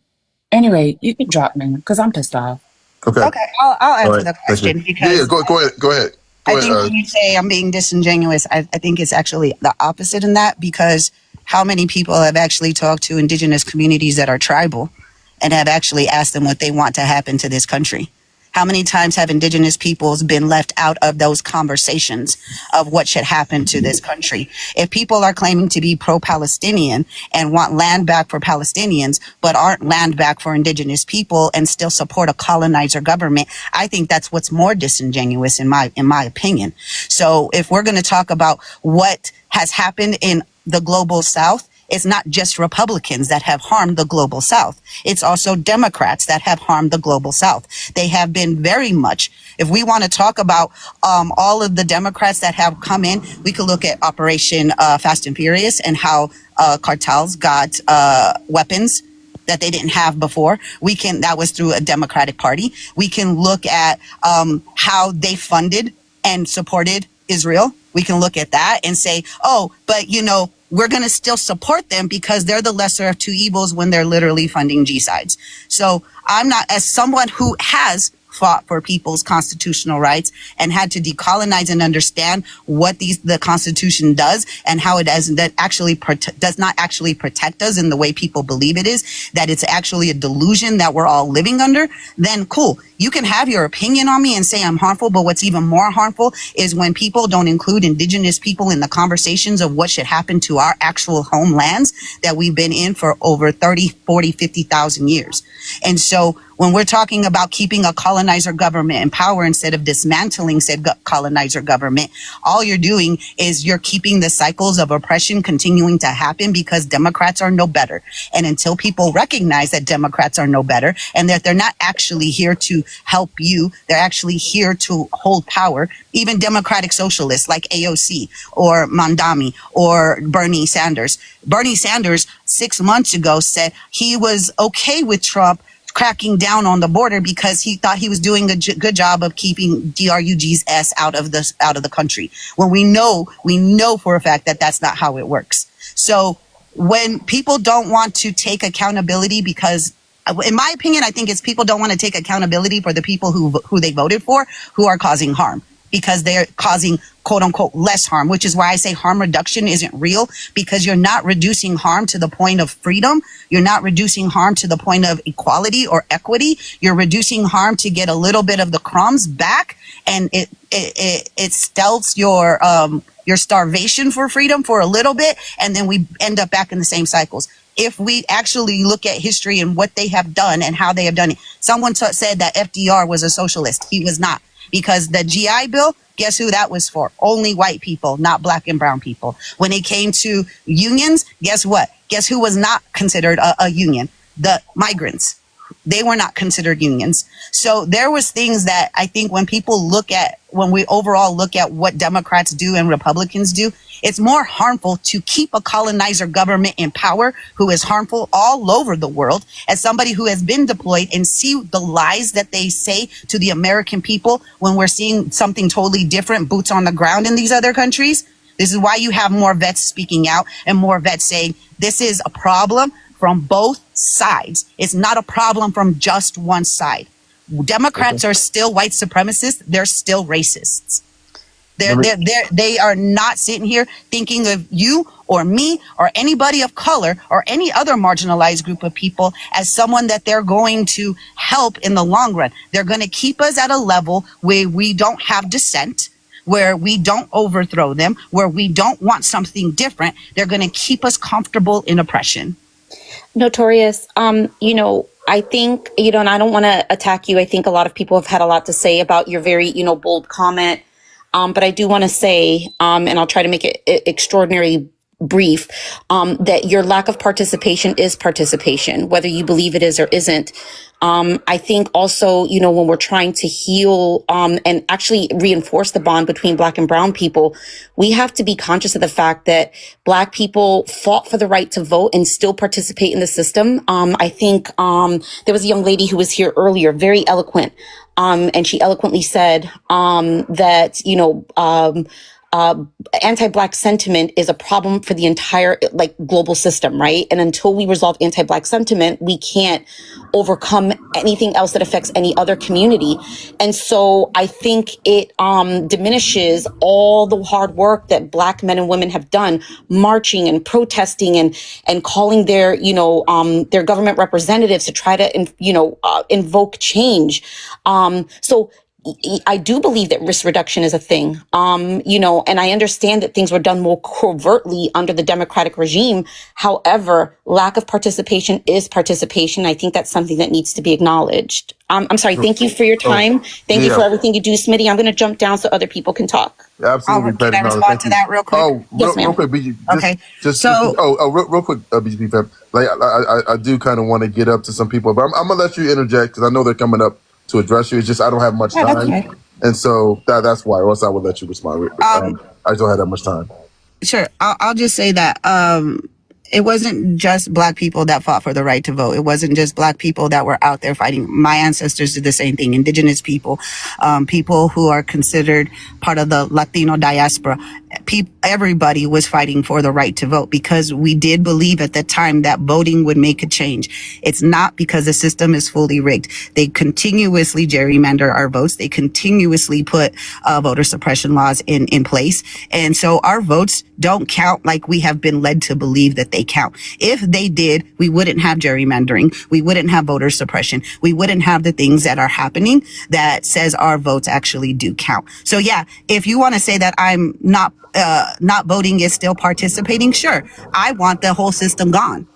Anyway, you can drop me because I'm pissed off. Okay, I'll answer the question because go ahead. I think when you say I'm being disingenuous, I think it's actually the opposite in that, because how many people have actually talked to indigenous communities that are tribal and have actually asked them what they want to happen to this country? How many times have indigenous peoples been left out of those conversations of what should happen to this country? If people are claiming to be pro-Palestinian and want land back for Palestinians, but aren't land back for indigenous people and still support a colonizer government, I think that's what's more disingenuous in my opinion. So if we're going to talk about what has happened in the global South, it's not just Republicans that have harmed the global South. It's also Democrats that have harmed the global South. They have been very much, if we want to talk about all of the Democrats that have come in, we could look at Operation Fast and Furious and how cartels got weapons that they didn't have before. That was through a Democratic Party. We can look at how they funded and supported Israel. We can look at that and say, oh, but we're going to still support them because they're the lesser of two evils when they're literally funding G-sides. So I'm not, as someone who has fought for people's constitutional rights and had to decolonize and understand what the Constitution does and how it does not actually protect us in the way people believe it is, that it's actually a delusion that we're all living under, then cool. You can have your opinion on me and say I'm harmful, but what's even more harmful is when people don't include indigenous people in the conversations of what should happen to our actual homelands that we've been in for over 30, 40, 50,000 years. And so when we're talking about keeping a colonizer government in power instead of dismantling said colonizer government, all you're doing is you're keeping the cycles of oppression continuing to happen because Democrats are no better. And until people recognize that Democrats are no better and that they're not actually here to help you, they're actually here to hold power, even Democratic socialists like AOC or Mandami or Bernie Sanders. Bernie Sanders 6 months ago said he was okay with Trump cracking down on the border because he thought he was doing a good job of keeping DRUG's ass out of the country. When we know for a fact that that's not how it works. So when people don't want to take accountability, because in my opinion, I think it's people don't want to take accountability for the people who they voted for, who are causing harm, because they're causing quote unquote less harm, which is why I say harm reduction isn't real, because you're not reducing harm to the point of freedom. You're not reducing harm to the point of equality or equity. You're reducing harm to get a little bit of the crumbs back, and it stilts your starvation for freedom for a little bit, and then we end up back in the same cycles. If we actually look at history and what they have done and how they have done it, someone said that FDR was a socialist. He was not. Because the GI Bill, guess who that was for? Only white people, not black and brown people. When it came to unions, guess what? Guess who was not considered a union? The migrants. They were not considered unions. So there was things that I think when we overall look at what Democrats do and Republicans do, it's more harmful to keep a colonizer government in power who is harmful all over the world, as somebody who has been deployed and see the lies that they say to the American people when we're seeing something totally different, boots on the ground in these other countries. This is why you have more vets speaking out and more vets saying this is a problem from both sides. It's not a problem from just one side. Democrats are still white supremacists. They're still racists. They are not sitting here thinking of you or me or anybody of color or any other marginalized group of people as someone that they're going to help in the long run. They're going to keep us at a level where we don't have dissent, where we don't overthrow them, where we don't want something different. They're going to keep us comfortable in oppression. Notorious, I think, and I don't want to attack you. I think a lot of people have had a lot to say about your very, bold comment. But I do want to say, and I'll try to make it extraordinarily brief, that your lack of participation is participation, whether you believe it is or isn't. I think also, when we're trying to heal and actually reinforce the bond between Black and Brown people, we have to be conscious of the fact that Black people fought for the right to vote and still participate in the system. I think there was a young lady who was here earlier, very eloquent. And she eloquently said that, anti-Black sentiment is a problem for the entire like global system, right? And until we resolve anti-Black sentiment, we can't overcome anything else that affects any other community. And so I think it diminishes all the hard work that Black men and women have done, marching and protesting and calling their, their government representatives to try to, invoke change. So I do believe that risk reduction is a thing, and I understand that things were done more covertly under the democratic regime. However, lack of participation is participation. I think that's something that needs to be acknowledged. I'm sorry. Thank you for your time. Thank you for everything you do, Smitty. I'm going to jump down so other people can talk. Absolutely. Can I respond to that real quick? Oh, Yes, ma'am. real quick, BG. Okay. Real quick, BGP fam. Like, I do kind of want to get up to some people, but I'm gonna let you interject because I know they're coming up to address you. It's just I don't have much Yeah, that's time, okay. and so that's why. Or else I would let you respond. I just don't have that much time. Sure. I'll just say that it wasn't just Black people that fought for the right to vote. It wasn't just Black people that were out there fighting. My ancestors did the same thing. Indigenous people, people who are considered part of the Latino diaspora. Everybody was fighting for the right to vote because we did believe at the time that voting would make a change. It's not because the system is fully rigged. They continuously gerrymander our votes. They continuously put voter suppression laws in place. And so our votes don't count like we have been led to believe that they count. If they did, we wouldn't have gerrymandering. We wouldn't have voter suppression. We wouldn't have the things that are happening that says our votes actually do count. So yeah, if you want to say that I'm not voting is still participating, sure. I want the whole system gone.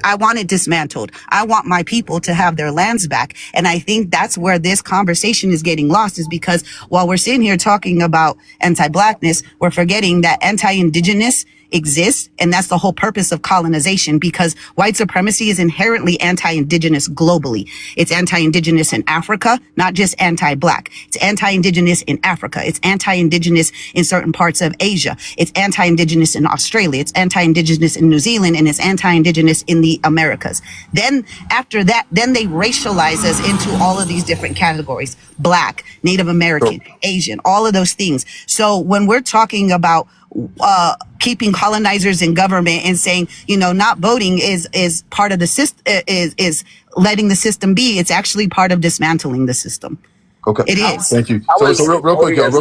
I want it dismantled. I want my people to have their lands back. And I think that's where this conversation is getting lost, is because while we're sitting here talking about anti-Blackness, we're forgetting that anti-Indigenous exists. And that's the whole purpose of colonization, because white supremacy is inherently anti-Indigenous globally. It's anti-Indigenous in Africa, not just anti-Black. It's anti-Indigenous in Africa. It's anti-Indigenous in certain parts of Asia. It's anti-Indigenous in Australia. It's anti-Indigenous in New Zealand, and it's anti-Indigenous in the Americas. Then after that, then they racialize us into all of these different categories: Black, Native American, Asian, all of those things. So when we're talking about keeping colonizers in government and saying, not voting is part of the system, is letting the system be, it's actually part of dismantling the system. Okay. It is. Thank you. So real quick, y'all.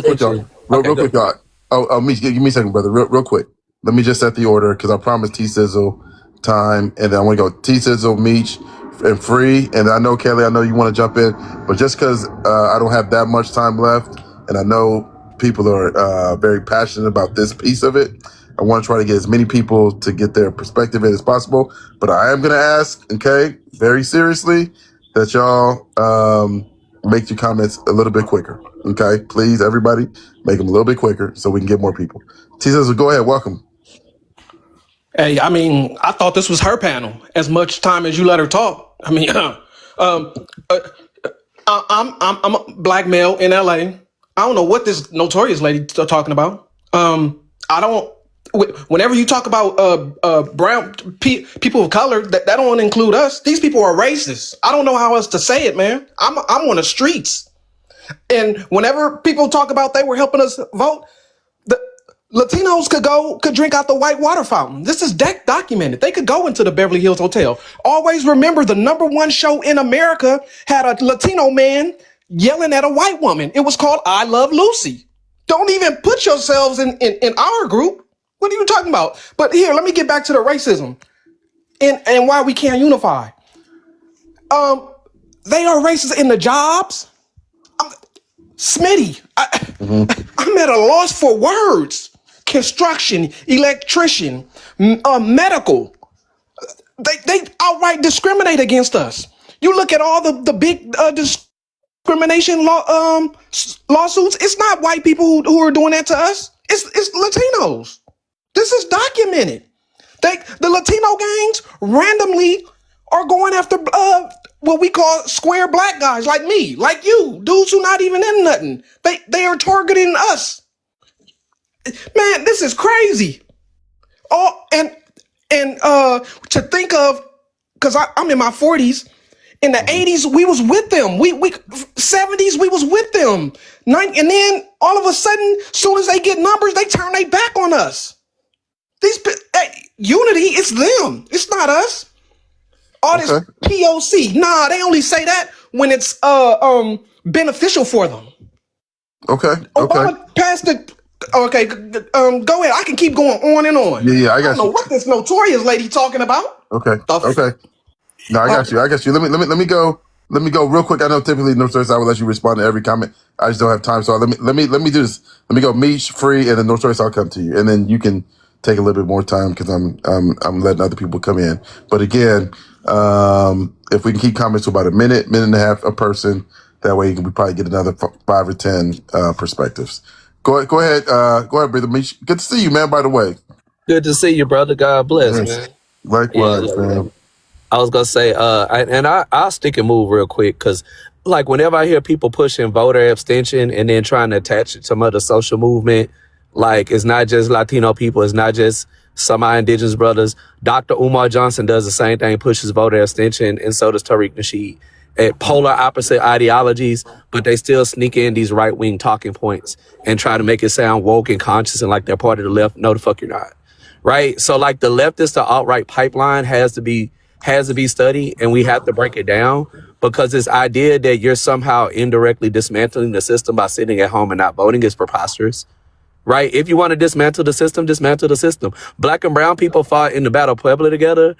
Oh, give me a second, brother. Real quick. Let me just set the order because I promised T-Sizzle time, and then I want to go T-Sizzle, Meech, and Free. And I know, Kelly, I know you want to jump in, but just because I don't have that much time left, and I know people are very passionate about this piece of it, I want to try to get as many people to get their perspective in as possible. But I am going to ask, okay, very seriously, that y'all make your comments a little bit quicker. Okay, please, everybody, make them a little bit quicker so we can get more people. T-Sizzle, go ahead. Welcome. Hey, I thought this was her panel. As much time as you let her talk. I'm a Black male in LA. I don't know what this notorious lady talking about. Whenever you talk about brown people of color, that don't include us. These people are racist. I don't know how else to say it, man. I'm on the streets, and whenever people talk about they were helping us vote, the Latinos could drink out the white water fountain. This is documented. They could go into the Beverly Hills Hotel. Always remember, the #1 show in America had a Latino man yelling at a white woman. It was called I Love Lucy. Don't even put yourselves in our group. What are you talking about? But here, let me get back to the racism and why we can't unify. They are racist in the jobs. Smitty, I'm at a loss for words. Construction, electrician, medical. They outright discriminate against us. You look at all the big discrimination lawsuits. It's not white people who are doing that to us. It's Latinos. This is documented. The Latino gangs randomly are going after what we call square Black guys like me, like you, dudes who not even in nothing. They are targeting us. Man, this is crazy. Oh, and to think of, because I'm in my 40s, In the 80s, we was with them. We 70s, we was with them. And then all of a sudden, soon as they get numbers, they turn their back on us. Unity, it's them. It's not us. All this POC. Nah, they only say that when it's beneficial for them. Okay. Obama passed it. Okay, go ahead. I can keep going on and on. Yeah, I got don't know you. what this notorious lady talking about. Okay. No, I got you. Let me go real quick. I know typically Notorious I would let you respond to every comment. I just don't have time. So let me do this. Let me go Meech, Free, and then Notorious, I'll come to you. And then you can take a little bit more time because I'm letting other people come in. But again, if we can keep comments to about a minute and a half a person, that way we probably get another 5 or 10 perspectives. Go ahead, brother Meech. Good to see you, man, by the way. Good to see you, brother. God bless, man. Likewise, man. I was gonna say, I'll stick and move real quick because, like, whenever I hear people pushing voter abstention and then trying to attach it to some other social movement, like it's not just Latino people, it's not just some of our indigenous brothers. Dr. Umar Johnson does the same thing, pushes voter abstention, and so does Tariq Nasheed. At polar opposite ideologies, but they still sneak in these right-wing talking points and try to make it sound woke and conscious and like they're part of the left. No, the fuck you're not. Right? So like the leftist to alt-right pipeline has to be studied, and we have to break it down, because this idea that you're somehow indirectly dismantling the system by sitting at home and not voting is preposterous. Right? If you want to dismantle the system, dismantle the system. Black and brown people fought in the Battle of Puebla together.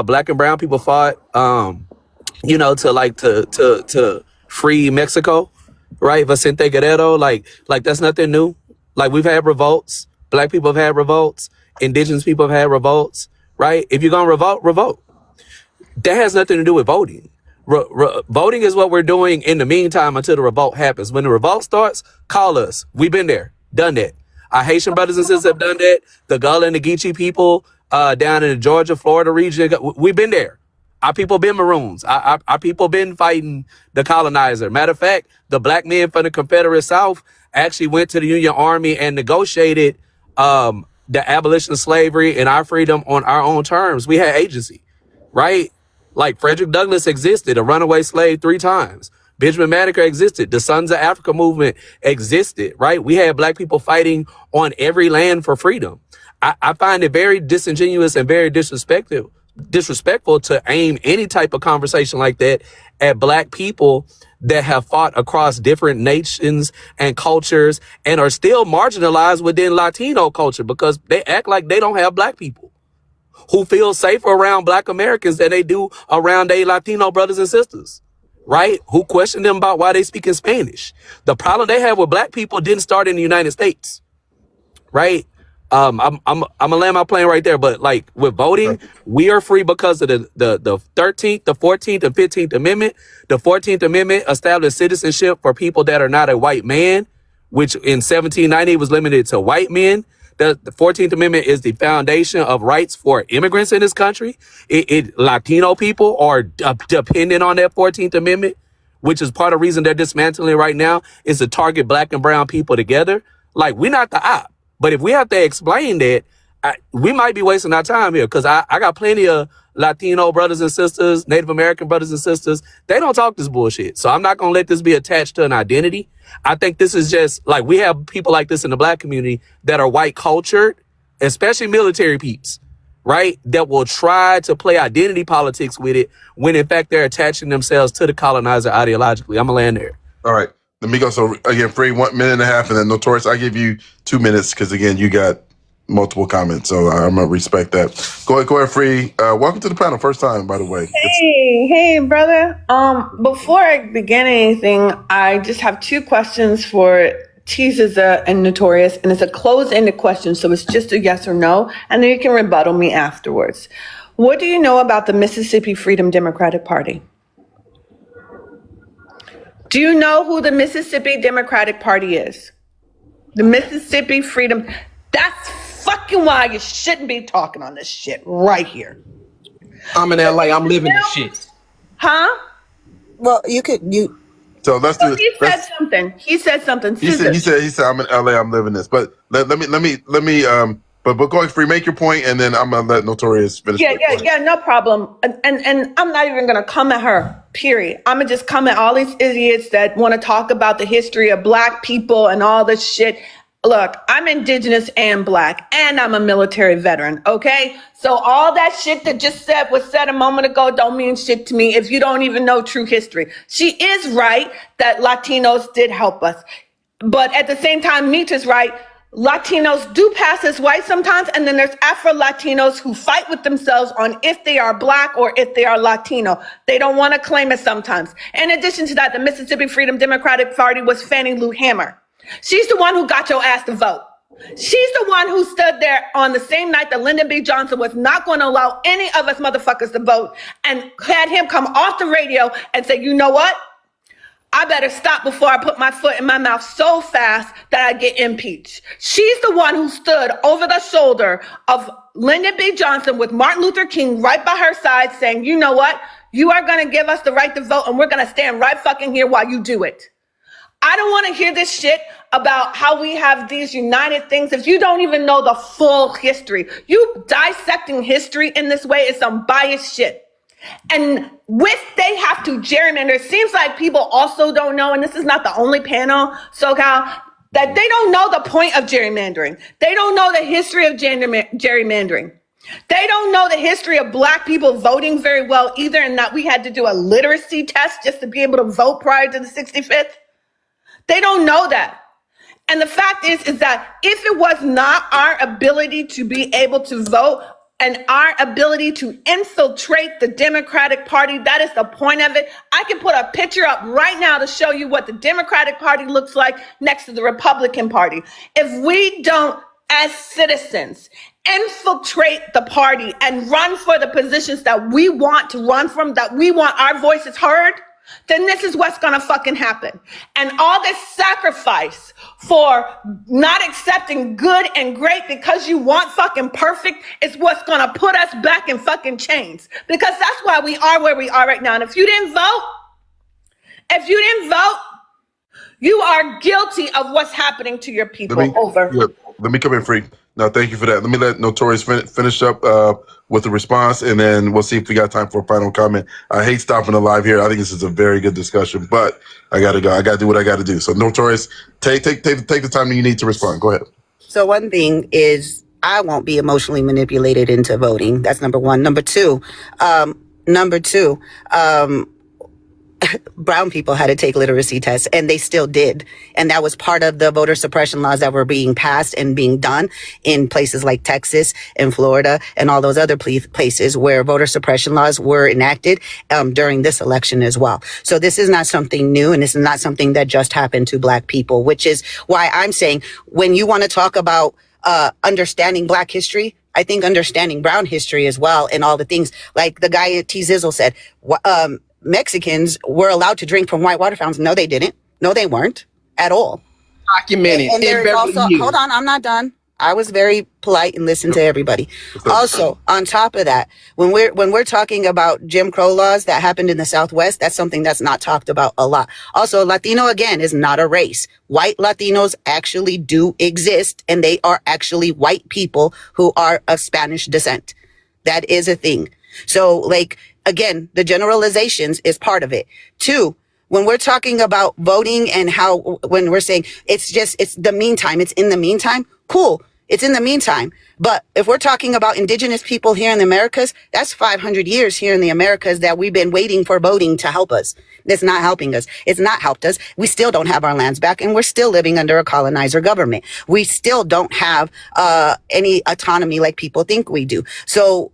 Black and brown people fought to free Mexico, right? Vicente Guerrero, like that's nothing new. Like, we've had revolts. Black people have had revolts. Indigenous people have had revolts, right? If you're gonna revolt. That has nothing to do with voting. Voting is what we're doing in the meantime until the revolt happens. When the revolt starts, call us. We've been there, done that. Our Haitian brothers and sisters have done that. The Gullah and the Geechee people down in the Georgia, Florida region, we've been there. Our people been Maroons. Our people been fighting the colonizer. Matter of fact, the black men from the Confederate South actually went to the Union Army and negotiated the abolition of slavery and our freedom on our own terms. We had agency, right? Like Frederick Douglass existed, a runaway slave 3 times. Benjamin Banneker existed. The Sons of Africa movement existed, right? We had black people fighting on every land for freedom. I find it very disingenuous and very disrespectful to aim any type of conversation like that at black people that have fought across different nations and cultures and are still marginalized within Latino culture, because they act like they don't have black people who feel safer around black Americans than they do around their Latino brothers and sisters, right? Who question them about why they speak in Spanish. The problem they have with black people didn't start in the United States, right? I'm gonna land my plane right there, but like with voting, we are free because of the 13th, the 14th, and 15th Amendment. The 14th Amendment established citizenship for people that are not a white man, which in 1790 was limited to white men. The 14th Amendment is the foundation of rights for immigrants in this country. Latino people are dependent on that 14th Amendment, which is part of the reason they're dismantling right now, is to target black and brown people together. Like, we're not the op. But if we have to explain that, we might be wasting our time here, because I got plenty of Latino brothers and sisters, Native American brothers and sisters. They don't talk this bullshit. So I'm not going to let this be attached to an identity. I think this is just like, we have people like this in the black community that are white cultured, especially military peeps, right? That will try to play identity politics with it when in fact they're attaching themselves to the colonizer ideologically. I'm going to land there. All right. Let me go. So again, Free, 1.5 minutes, and then Notorious, I give you 2 minutes because again, you got multiple comments, so I'm gonna respect that. Go ahead, Free. Welcome to the panel, first time, by the way. Hey, brother. Before I begin anything, I just have 2 questions for Tiza and Notorious, and it's a closed-ended question, so it's just a yes or no, and then you can rebuttal me afterwards. What do you know about the Mississippi Freedom Democratic Party? Do you know who the Mississippi Democratic Party is? The Mississippi Freedom. That's fucking why you shouldn't be talking on this shit right here. I'm in LA. I'm living this shit. Huh? Well, So let's do. He said something. He said something. He said. I'm in LA. I'm living this. But let me. But go ahead, Free. Make your point, and then I'm gonna let Notorious finish. Yeah. No problem. And I'm not even gonna come at her period. I'm gonna just come at all these idiots that want to talk about the history of Black people and all this shit. Look, I'm Indigenous and Black, and I'm a military veteran, okay? So all that shit that just was said a moment ago don't mean shit to me if you don't even know true history. She is right that Latinos did help us. But at the same time, Mita's right. Latinos do pass as white sometimes, and then there's Afro-Latinos who fight with themselves on if they are Black or if they are Latino. They don't want to claim it sometimes. In addition to that, the Mississippi Freedom Democratic Party was Fannie Lou Hamer. She's the one who got your ass to vote. She's the one who stood there on the same night that Lyndon B. Johnson was not going to allow any of us motherfuckers to vote, and had him come off the radio and say, you know what? I better stop before I put my foot in my mouth so fast that I get impeached. She's the one who stood over the shoulder of Lyndon B. Johnson with Martin Luther King right by her side saying, you know what? You are going to give us the right to vote, and we're going to stand right fucking here while you do it. I don't want to hear this shit about how we have these united things if you don't even know the full history. You dissecting history in this way is some biased shit. And they have to gerrymander. It seems like people also don't know, and this is not the only panel, SoCal, that they don't know the point of gerrymandering. They don't know the history of gerrymandering. They don't know the history of Black people voting very well either, and that we had to do a literacy test just to be able to vote prior to the 65th. They don't know that. And the fact is that if it was not our ability to be able to vote and our ability to infiltrate the Democratic Party, that is the point of it. I can put a picture up right now to show you what the Democratic Party looks like next to the Republican Party. If we don't, as citizens, infiltrate the party and run for the positions that we want to run from, that we want our voices heard, then this is what's gonna fucking happen. And all this sacrifice for not accepting good and great because you want fucking perfect is what's gonna put us back in fucking chains. Because that's why we are where we are right now. And if you didn't vote, you are guilty of what's happening to your people. Let me come in, Free. No, thank you for that. Let me let Notorious finish up with the response, and then we'll see if we got time for a final comment. I hate stopping the live here. I think this is a very good discussion, but I gotta go. I gotta do what I gotta do. So, Notorious, take the time that you need to respond. Go ahead. So one thing is, I won't be emotionally manipulated into voting. That's number one. Number two, brown people had to take literacy tests, and they still did. And that was part of the voter suppression laws that were being passed and being done in places like Texas and Florida and all those other places where voter suppression laws were enacted during this election as well. So this is not something new, and this is not something that just happened to Black people, which is why I'm saying when you want to talk about understanding Black history, I think understanding brown history as well, and all the things like the guy at T Zizzle said, Mexicans were allowed to drink from white water fountains. No, they didn't. No, they weren't at all. Documented. And there is also, hold on, I'm not done. I was very polite and listened to everybody. Also, on top of that, when we're talking about Jim Crow laws that happened in the Southwest, that's something that's not talked about a lot. Also, Latino, again, is not a race. White Latinos actually do exist, and they are actually white people who are of Spanish descent. That is a thing. So, like, again, the generalizations is part of it. Two, when we're talking about voting and when we're saying it's the meantime, it's in the meantime, cool. It's in the meantime. But if we're talking about indigenous people here in the Americas, that's 500 years here in the Americas that we've been waiting for voting to help us. It's not helping us. It's not helped us. We still don't have our lands back, and we're still living under a colonizer government. We still don't have any autonomy like people think we do. So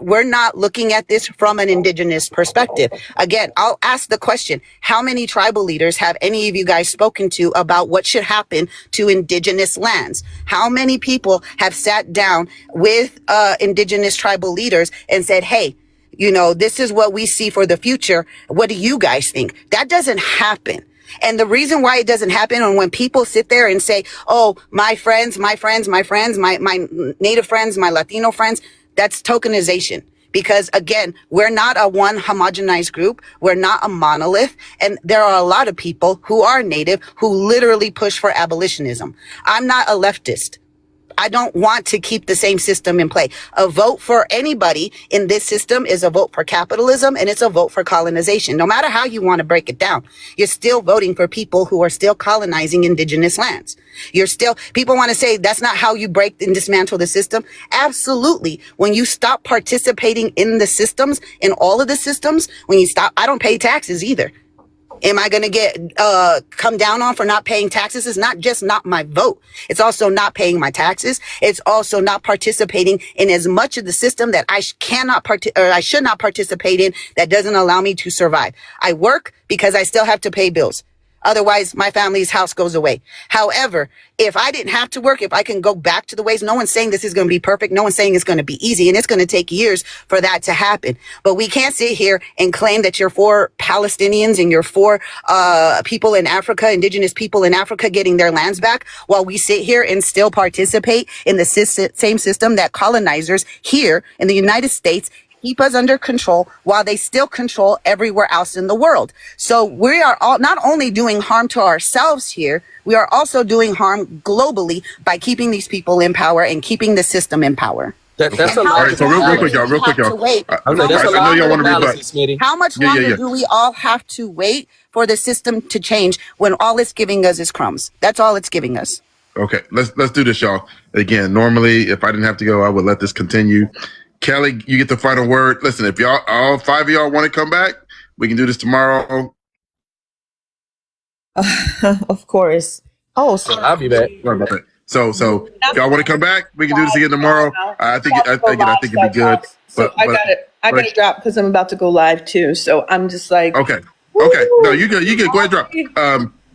we're not looking at this from an indigenous perspective. Again, I'll ask the question, how many tribal leaders have any of you guys spoken to about what should happen to indigenous lands? How many people have sat down with indigenous tribal leaders and said, hey, you know, this is what we see for the future. What do you guys think? That doesn't happen. And the reason why it doesn't happen, and when people sit there and say, oh, my friends, my Native friends, my Latino friends, that's tokenization. Because again, we're not a one homogenized group. We're not a monolith. And there are a lot of people who are Native who literally push for abolitionism. I'm not a leftist. I don't want to keep the same system in play. A vote for anybody in this system is a vote for capitalism, and it's a vote for colonization. No matter how you want to break it down, you're still voting for people who are still colonizing indigenous lands. People want to say that's not how you break and dismantle the system. Absolutely. When you stop participating in the systems, in all of the systems, when you stop, I don't pay taxes either. Am I going to get come down on for not paying taxes? It's not just not my vote. It's also not paying my taxes. It's also not participating in as much of the system that I should not participate in, that doesn't allow me to survive. I work because I still have to pay bills. Otherwise, my family's house goes away. However, if I didn't have to work, if I can go back to the ways, no one's saying this is going to be perfect. No one's saying it's going to be easy, and it's going to take years for that to happen. But we can't sit here and claim that you're for Palestinians and you're for people in Africa, indigenous people in Africa getting their lands back, while we sit here and still participate in the same system that colonizers here in the United States keep us under control while they still control everywhere else in the world. So we are all not only doing harm to ourselves here, we are also doing harm globally by keeping these people in power and keeping the system in power. That's a All lot. right, so real quick, y'all. I know y'all want to rebut. How much longer do we all have to wait for the system to change when all it's giving us is crumbs? That's all it's giving us. Okay, let's do this, y'all. Again, normally, if I didn't have to go, I would let this continue. Kelly, you get the final word. Listen, if y'all, all five of y'all want to come back, we can do this tomorrow. Of course. Oh, so I'll be back. Sorry about that. So if y'all want to come back, we can do this again tomorrow. I think it'd be good. So I gotta drop because I'm about to go live too. So I'm just like, okay. No, you good. Go ahead, drop.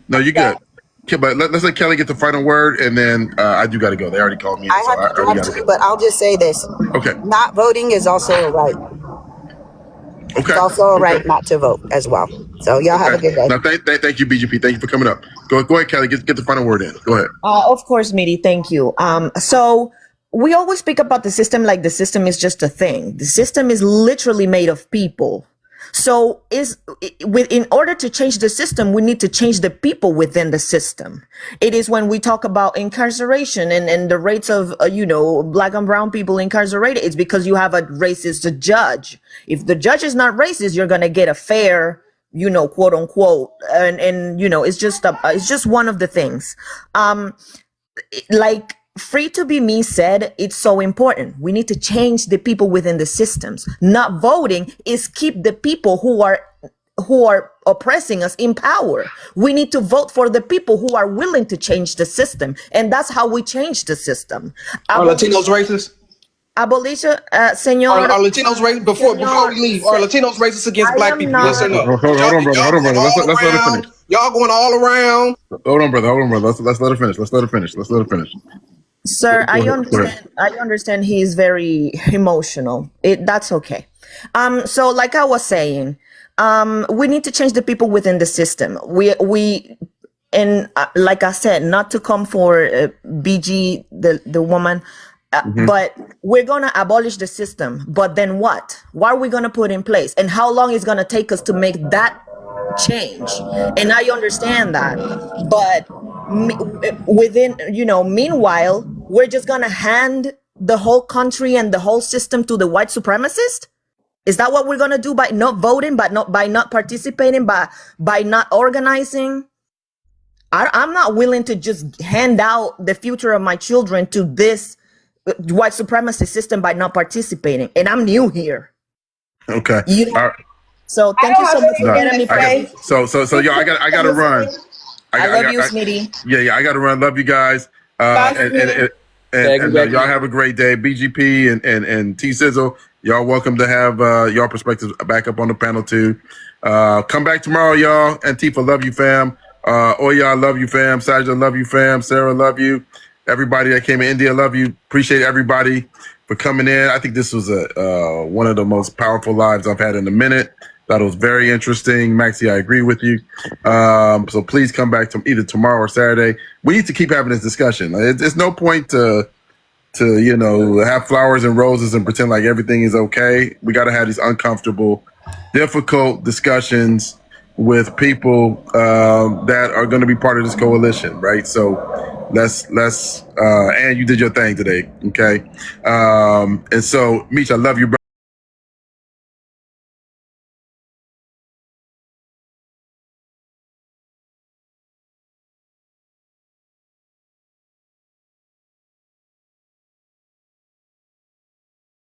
No, you good. Okay, but let's let Kelly get the final word, and then I do got to go. They already called me. I have to drop too, but I'll just say this. Okay. Not voting is also a right. Okay. It's also a right not to vote as well. So y'all have a good day. No, thank you, BGP. Thank you for coming up. Go ahead, Kelly. Get the final word in. Go ahead. Of course, Midi. Thank you. So we always speak about the system like the system is just a thing. The system is literally made of people. So in order to change the system, we need to change the people within the system. It is when we talk about incarceration and the rates of, Black and brown people incarcerated, it's because you have a racist judge. If the judge is not racist, you're going to get a fair, quote unquote. And it's just one of the things. Like Free to Be Me said, it's so important. We need to change the people within the systems. Not voting is keep the people who are oppressing us in power. We need to vote for the people who are willing to change the system. And that's how we change the system. Are Latinos racist? Abolition, senor. Are Latinos racist? Before we leave, are Latinos racist against Black people? Yes or no? Hold on, brother. Let's let her finish. Y'all going all around. Hold on, brother. Let's let her finish. Sir, I understand he's very emotional. That's okay. So like I was saying, we need to change the people within the system. Like I said, not to come for BG, the woman, but we're going to abolish the system. But then what? What are we going to put in place? And how long is it going to take us to make that change? And I understand that. But meanwhile, we're just gonna hand the whole country and the whole system to the white supremacist? Is that what we're gonna do by not voting, by not participating, by not organizing? I'm not willing to just hand out the future of my children to this white supremacist system by not participating. And I'm new here. Okay. So thank you so much for letting me play. So y'all, I got to run. I love you, Smitty. Yeah, I got to run. Love you guys. And y'all have a great day. BGP and T Sizzle, y'all welcome to have y'all perspectives back up on the panel too. Come back tomorrow, y'all. Antifa, love you, fam. Oya, love you, fam. Sajda, love you, fam. Sarah, love you. Everybody that came in India, love you. Appreciate everybody for coming in. I think this was one of the most powerful lives I've had in a minute. Thought it was very interesting. Maxie, I agree with you. So please come back to either tomorrow or Saturday. We need to keep having this discussion. It's no point to have flowers and roses and pretend like everything is okay. We got to have these uncomfortable, difficult discussions with people that are going to be part of this coalition, right? So and you did your thing today. Okay. And so Meech, I love you, bro.